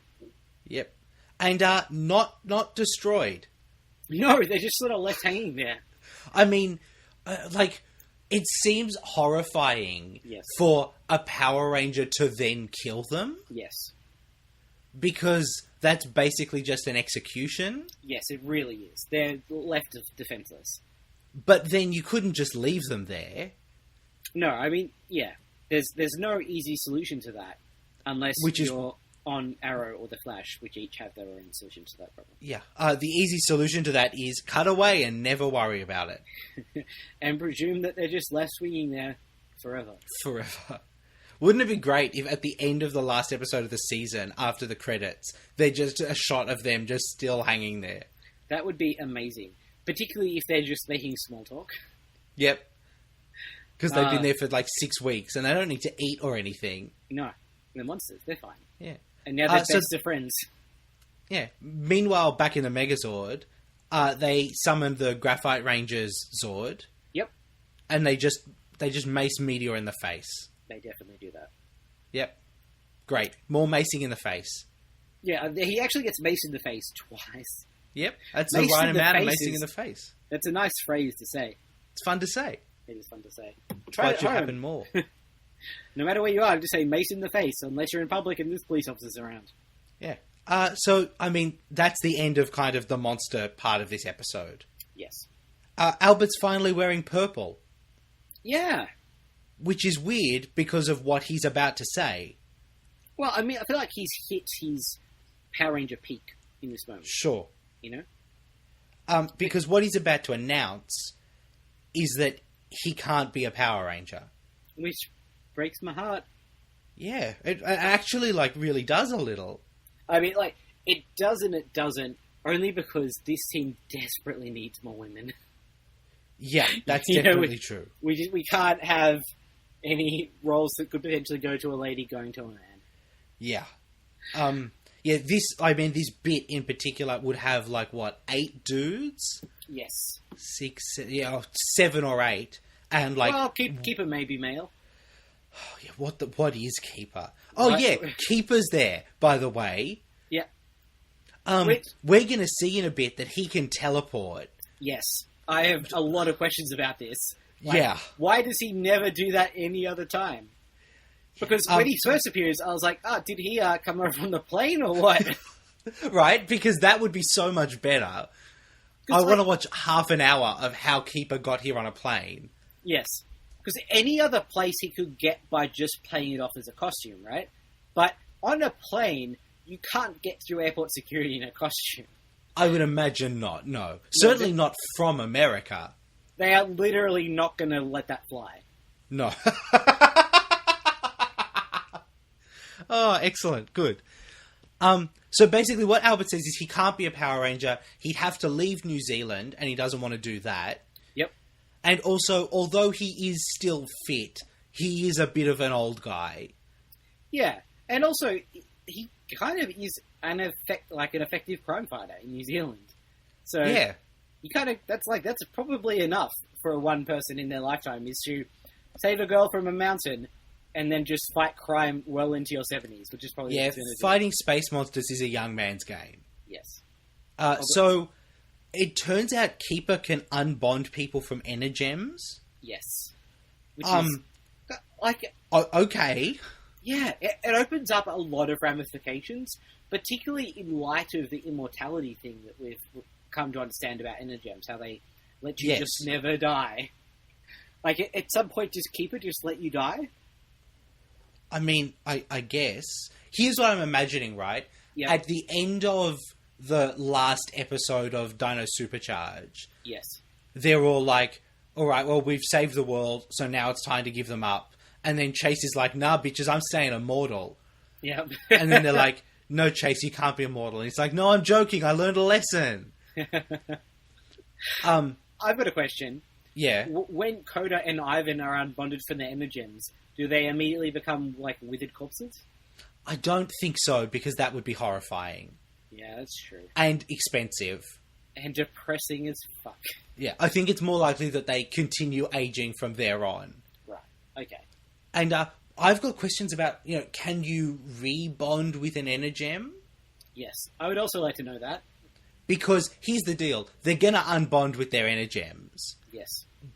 Yep. And not destroyed. No, they're just sort of left hanging there. I mean, it seems horrifying Yes. for a Power Ranger to then kill them, Yes. because that's basically just an execution. Yes, it really is. They're left defenseless. But then you couldn't just leave them there. No, I mean, yeah. There's no easy solution to that, unless you're on Arrow or The Flash, which each have their own solution to that problem. Yeah. The easy solution to that is cut away and never worry about it. And presume that they're just left swinging there forever. Forever. Wouldn't it be great if at the end of the last episode of the season, after the credits, they're just a shot of them just still hanging there? That would be amazing. Particularly if they're just making small talk. Yep. Because they've been there for like 6 weeks and they don't need to eat or anything. No, they're monsters. They're fine. Yeah. And now they're so- best of friends. Yeah. Meanwhile, back in the Megazord, they summon the Graphite Rangers Zord. Yep, And they just mace Meteor in the face. they definitely do that. Yep. Great. More macing in the face. Yeah, he actually gets maced in the face twice. Yep. That's Mace the right in the amount of face macing is- in the face. That's a nice phrase to say. It's fun to say. It is fun to say. Try But it should at home. happen more. No matter where you are, just say mace in the face, unless you're in public and there's police officers around. Yeah. So, I mean, that's the end of kind of the monster part of this episode. Yes. Albert's finally wearing purple, Yeah. which is weird because of what he's about to say. Well, I mean, I feel like he's hit his Power Ranger peak in this moment, Sure. you know? Because what he's about to announce is that he can't be a Power Ranger. Which breaks my heart. Yeah, it actually, really does a little. I mean, it does and it doesn't, only because this team desperately needs more women. Yeah, that's You know, definitely true. We can't have any roles that could potentially go to a lady going to a man. Yeah. This bit in particular would have, 8 dudes? Yes. 7 or 8. And, well, Keeper may be male. Yeah, what is Keeper? Oh, yeah, Keeper's there, by the way. Yeah. We're going to see in a bit that he can teleport. Yes. I have a lot of questions about this. Yeah. Why does he never do that any other time? Because when he first appears, I was like, did he come over on the plane or what? Right? Because that would be so much better. I want to watch half an hour of how Keeper got here on a plane. Yes. Because any other place he could get by just playing it off as a costume, right? But on a plane, you can't get through airport security in a costume. I would imagine not, no. Certainly not from America. They are literally not going to let that fly. No. Oh, excellent. Good. So basically what Albert says is he can't be a Power Ranger. He'd have to leave New Zealand, and he doesn't want to do that. Yep. And also, although he is still fit, he is a bit of an old guy. Yeah. And also, he kind of is an effective crime fighter in New Zealand. So yeah. That's probably enough for one person in their lifetime, is to save a girl from a mountain and then just fight crime well into your 70s, which is probably what it's fighting space monsters is a young man's game. Yes. So it turns out Keeper can unbond people from energems. Yes. Which is okay. Yeah, it opens up a lot of ramifications, particularly in light of the immortality thing that we've come to understand about energems, how they let you just never die. At some point, does Keeper just let you die? I mean, I guess. Here's what I'm imagining, right? Yep. At the end of the last episode of Dino Supercharge, yes, they're all like, all right, well, we've saved the world, so now it's time to give them up. And then Chase is like, nah, bitches, I'm staying immortal. Yeah. And then they're like, no, Chase, you can't be immortal. And he's like, no, I'm joking. I learned a lesson. I've got a question. Yeah. When Coda and Ivan are unbonded from their energems, do they immediately become, withered corpses? I don't think so, because that would be horrifying. Yeah, that's true. And expensive. And depressing as fuck. Yeah, I think it's more likely that they continue aging from there on. Right, okay. And I've got questions about, can you rebond with an energem? Yes, I would also like to know that. Because here's the deal. They're going to unbond with their energems. Yes.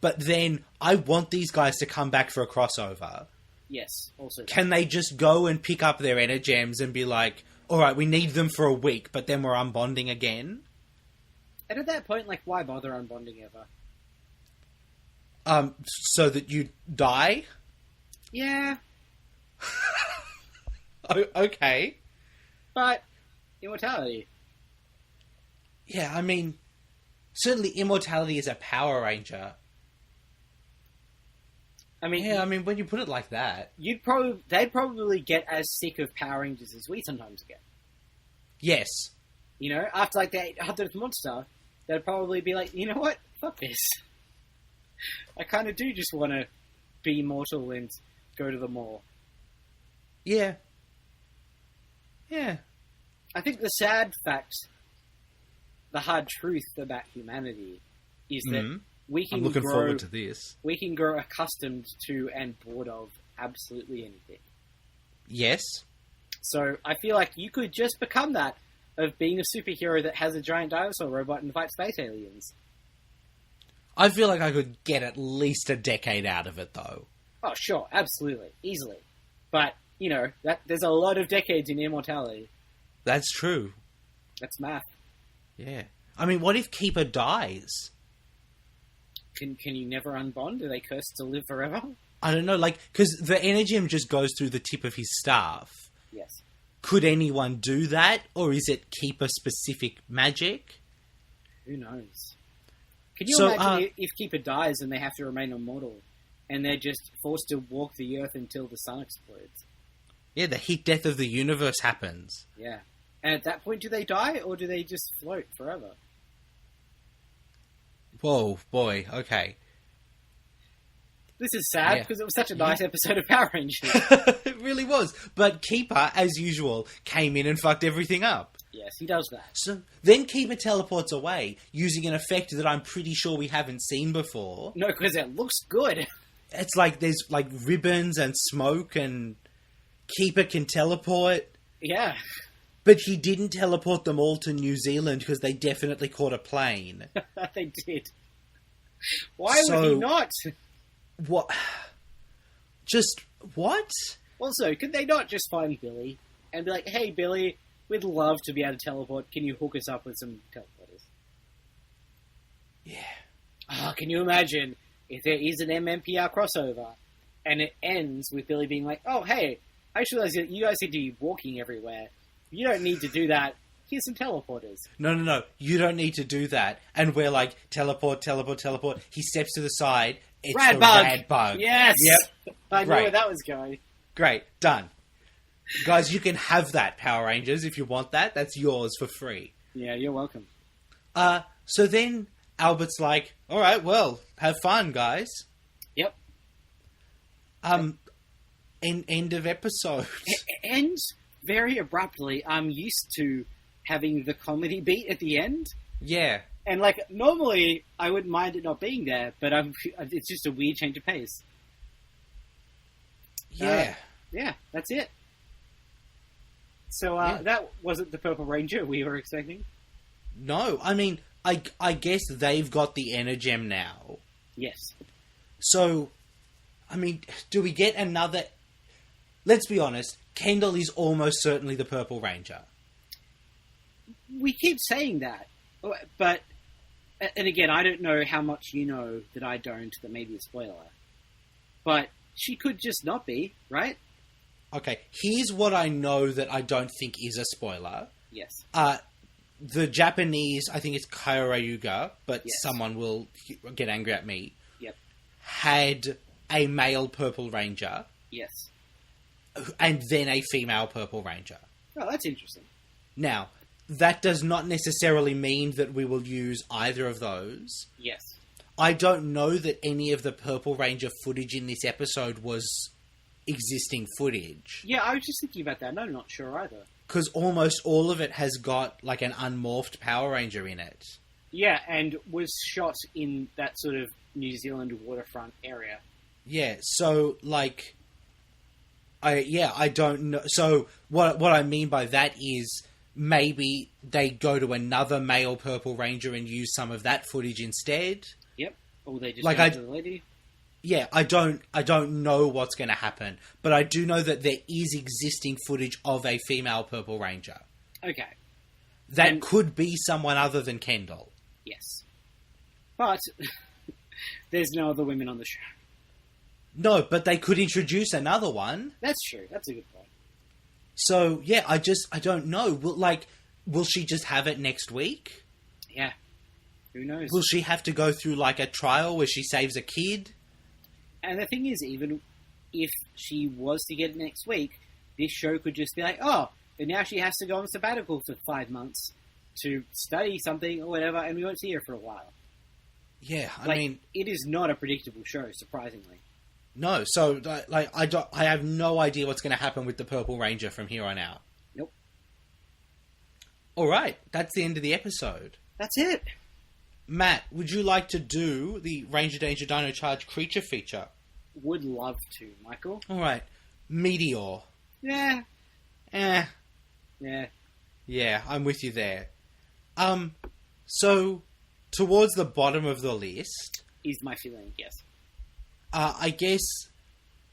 But then I want these guys to come back for a crossover. Yes, also. Can they just go and pick up their energems and be like, all right, we need them for a week, but then we're unbonding again? And at that point, why bother unbonding ever? So that you die? Yeah. Okay. But immortality. Yeah, I mean, certainly immortality is a Power Ranger. I mean, yeah, when you put it like that, they'd probably get as sick of Power Rangers as we sometimes get. Yes. After the 800th monster, they'd probably be like, you know what? Fuck this. I kind of do just want to be immortal and go to the mall. Yeah. Yeah. I think the sad fact, the hard truth about humanity is that we can I'm looking forward to this. We can grow accustomed to and bored of absolutely anything. Yes. So I feel like you could just become that, of being a superhero that has a giant dinosaur robot and fights space aliens. I feel like I could get at least a decade out of it, though. Oh, sure. Absolutely. Easily. But, there's a lot of decades in immortality. That's true. That's math. Yeah. What if Keeper dies? Can you never unbond? Are they cursed to live forever? I don't know, because the energem just goes through the tip of his staff. Yes. Could anyone do that, or is it Keeper-specific magic? Who knows? Can you imagine if Keeper dies and they have to remain immortal, and they're just forced to walk the Earth until the sun explodes? Yeah, the heat death of the universe happens. Yeah. And at that point, do they die, or do they just float forever? Whoa, boy, okay. This is sad Yeah. because it was such a nice episode of Power Rangers. It really was. But Keeper, as usual, came in and fucked everything up. Yes, he does that. So then Keeper teleports away using an effect that I'm pretty sure we haven't seen before. No, because it looks good. It's like there's like ribbons and smoke and Keeper can teleport. Yeah. But he didn't teleport them all to New Zealand because they definitely caught a plane. They did. Why would he not? What? Just what? Also, could they not just find Billy and be like, hey, Billy, we'd love to be able to teleport. Can you hook us up with some teleporters? Yeah. Can you imagine if there is an MMPR crossover and it ends with Billy being like, oh, hey, I just realized that you guys seem to be walking everywhere. You don't need to do that. Here's some teleporters. No. You don't need to do that. And we're like, teleport. He steps to the side. It's Rad the bug. rad bug. Yes! Yep. I knew Right. where that was going. Great. Done. Guys, you can have that, Power Rangers. If you want that, that's yours for free. Yeah, you're welcome. So then Albert's like, all right, well, have fun, guys. Yep. End of episode. Ends very abruptly. I'm used to having the comedy beat at the end. Yeah. And, like, normally I wouldn't mind it not being there, but it's just a weird change of pace. Yeah. Yeah, that's it. So, Yeah. that wasn't the Purple Ranger we were expecting. No, I mean, I guess they've got the Energem now. Yes. So, I mean, do we get another... Let's be honest, Kendall is almost certainly the Purple Ranger. We keep saying that, but... And again, I don't know how much you know that I don't, that may be a spoiler. But she could just not be, right? Okay, here's what I know that I don't think is a spoiler. Yes. The Japanese, I think it's Kyoryuga, but Yes. someone will get angry at me, Yep. had a male Purple Ranger, Yes. and then a female Purple Ranger. Oh, that's interesting. Now, that does not necessarily mean that we will use either of those. Yes. I don't know that any of the Purple Ranger footage in this episode was existing footage. Yeah, I was just thinking about that, and I'm not sure either. Because almost all of it has got, like, an unmorphed Power Ranger in it. Yeah, and was shot in that sort of New Zealand waterfront area. Yeah, so, like... I don't know. So, what I mean by that is... Maybe they go to another male Purple Ranger and use some of that footage instead. Yep. Or they just Like, go to the lady. Yeah, I don't know what's going to happen, but I do know that there is existing footage of a female Purple Ranger. Okay. That And- could be someone other than Kendall. Yes. But there's no other women on the show. No, but they could introduce another one. That's true. That's a good point. So, yeah, I don't know. Will she just have it next week? Yeah. Who knows? Will she have to go through, like, a trial where she saves a kid? And the thing is, even if she was to get it next week, this show could just be like, oh, and now she has to go on sabbatical for 5 months to study something or whatever, and we won't see her for a while. Yeah, I Like, mean... it is not a predictable show, surprisingly. No, so, like, I have no idea what's going to happen with the Purple Ranger from here on out. Nope. Alright, that's the end of the episode. That's it. Matt, would you like to do the Ranger Danger Dino Charge creature feature? Would love to, Michael. Alright, Meteor. Yeah. Eh, Yeah. yeah, I'm with you there. So, towards the bottom of the list, Is my feeling, yes. I guess,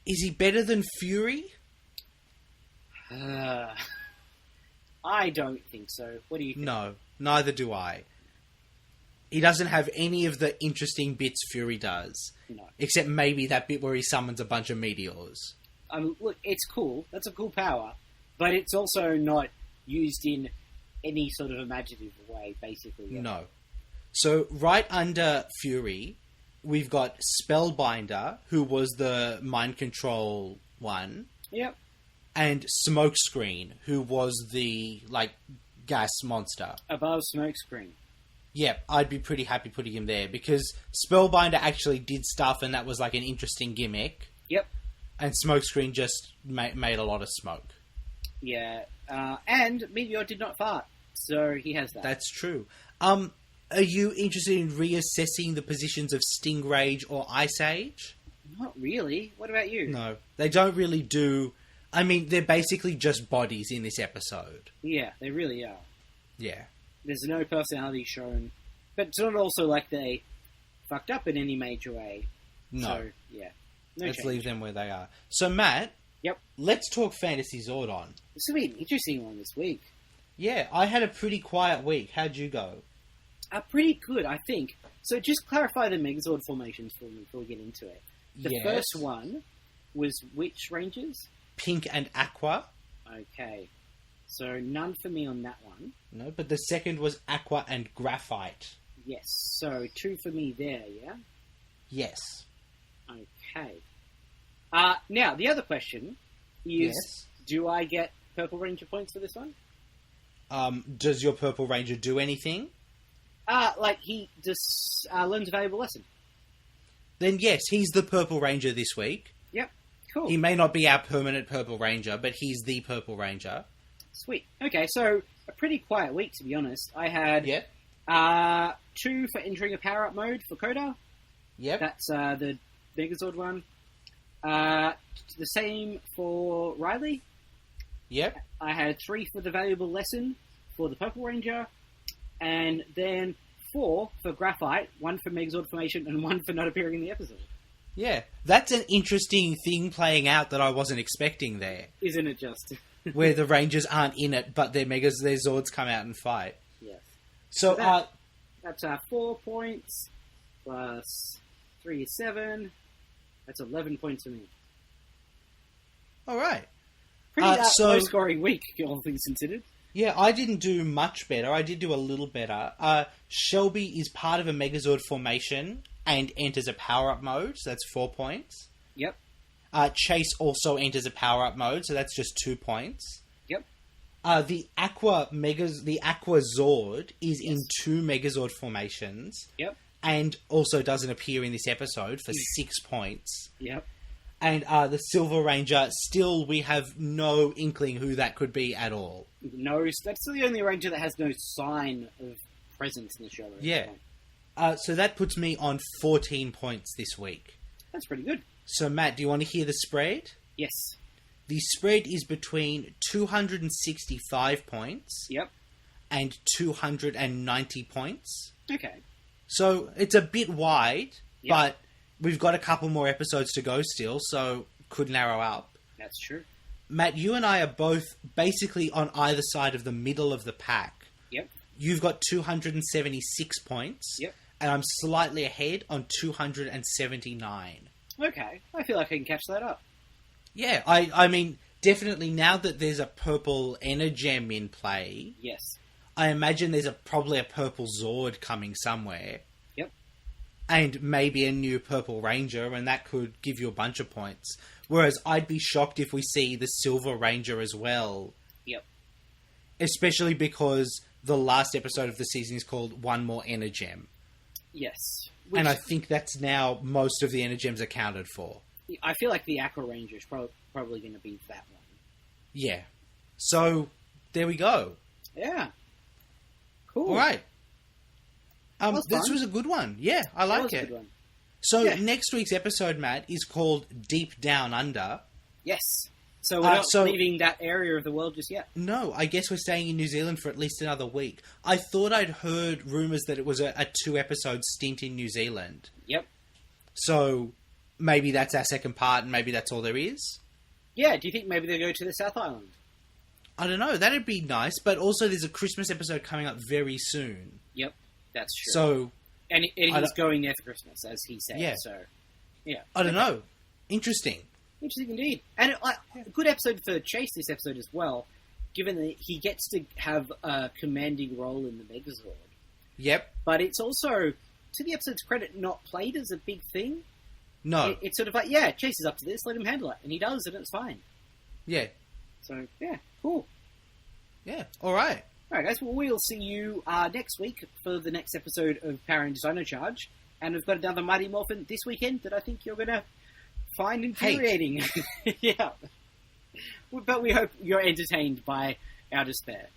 is he better than Fury? I don't think so. What do you think? No, neither do I. He doesn't have any of the interesting bits Fury does. No. Except maybe that bit where he summons a bunch of meteors. Look, it's cool. That's a cool power. But it's also not used in any sort of imaginative way, basically. Yeah. No. So, right under Fury, we've got Spellbinder, who was the mind control one, Yep. and Smokescreen, who was the, like, gas monster. Above Smokescreen. Yeah, I'd be pretty happy putting him there because Spellbinder actually did stuff and that was like an interesting gimmick. Yep. And Smokescreen just made a lot of smoke. Yeah. And Meteor did not fart, so he has that. That's true. Are you interested in reassessing the positions of Stingrage or Ice Age? Not really. What about you? No, they don't really do... I mean, they're basically just bodies in this episode. Yeah, they really are. Yeah. There's no personality shown. But it's not also like they fucked up in any major way. No. So, yeah. No Let's change. leave them where they are. So, Matt... Yep. Let's talk Fantasy Zordon. This will be an interesting one this week. Yeah, I had a pretty quiet week. How'd you go? Pretty good, I think. So just clarify the Megazord formations for me before we get into it. The Yes. first one was which Rangers? Pink and Aqua. Okay. So none for me on that one. No, but the second was Aqua and Graphite. Yes. So 2 for me there, yeah? Yes. Okay. Now, the other question is, Yes. do I get Purple Ranger points for this one? Does your Purple Ranger do anything? Like he just learns a valuable lesson. Then yes, he's the Purple Ranger this week. Yep. Cool. He may not be our permanent Purple Ranger, but he's the Purple Ranger. Sweet. Okay, so a pretty quiet week, to be honest. I had Yep. 2 for entering a power-up mode for Koda. Yep. That's the Megazord one. The same for Riley. Yep. I had 3 for the valuable lesson for the Purple Ranger. And then 4 for Graphite, 1 for Megazord formation, and 1 for not appearing in the episode. Yeah. That's an interesting thing playing out that I wasn't expecting there. Isn't it just? Where the Rangers aren't in it, but their Zords come out and fight. Yes. So, That's 4 points, plus 3 is 7. That's 11 points for me. alright. Pretty So- low-scoring week, all things considered. Yeah, I didn't do much better. I did do a little better. Shelby is part of a Megazord formation and enters a power-up mode, so that's 4 points. Yep. Chase also enters a power-up mode, so that's just 2 points. Yep. The Aqua Zord is in 2 Megazord formations Yep. and also doesn't appear in this episode for 6 points. Yep. And the Silver Ranger, still we have no inkling who that could be at all. No, that's the only Ranger that has no sign of presence in the show. At this Yeah. point. So that puts me on 14 points this week. That's pretty good. So Matt, do you want to hear the spread? Yes. The spread is between 265 points Yep. and 290 points. Okay. So it's a bit wide, Yep. but we've got a couple more episodes to go still, so could narrow up. That's true. Matt, you and I are both basically on either side of the middle of the pack. Yep. You've got 276 points, Yep. and I'm slightly ahead on 279. Okay. I feel like I can catch that up. Yeah, I mean, definitely now that there's a purple Energem in play, Yes. I imagine there's probably a purple Zord coming somewhere. Yep. And maybe a new Purple Ranger, and that could give you a bunch of points. Whereas I'd be shocked if we see the Silver Ranger as well. Yep. Especially because the last episode of the season is called One More Energem. Yes. And I think that's now most of the Energems accounted for. I feel like the Aqua Ranger is probably going to be that one. Yeah. So, there we go. Yeah. Cool. All right. was This fun. was a good one. Yeah, I That like was a it. good one. So, Yeah. next week's episode, Matt, is called Deep Down Under. Yes. So we're not so- leaving that area of the world just yet. No, I guess we're staying in New Zealand for at least another week. I thought I'd heard rumours that it was a 2-episode stint in New Zealand. Yep. So, maybe that's our second part, and maybe that's all there is? Yeah, do you think maybe they go to the South Island? I don't know, that'd be nice, but also there's a Christmas episode coming up very soon. Yep, that's true. So, and I he's don't- going there for Christmas, as he said. Yeah. So, yeah. I don't know. Interesting. Interesting indeed. And a good episode for Chase this episode as well, given that he gets to have a commanding role in the Megazord. Yep. But it's also, to the episode's credit, not played as a big thing. No. It's sort of like, yeah, Chase is up to this, let him handle it. And he does, and it's fine. Yeah. So, yeah, cool. Yeah. All right. Alright guys, well we'll see you next week for the next episode of Power Rangers Dino Charge. And we've got another Mighty Morphin this weekend that I think you're going to find infuriating. Yeah. But we hope you're entertained by our despair.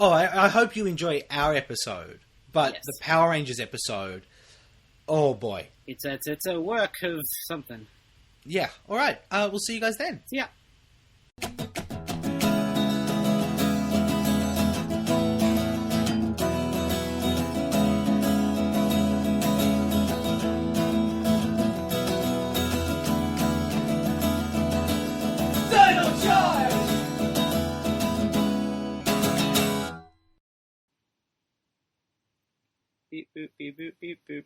Oh, I hope you enjoy our episode. But Yes. the Power Rangers episode, oh boy. It's a work of something. Yeah, alright. We'll see you guys then. See ya. Dino Charge! Beep boop beep boop beep boop.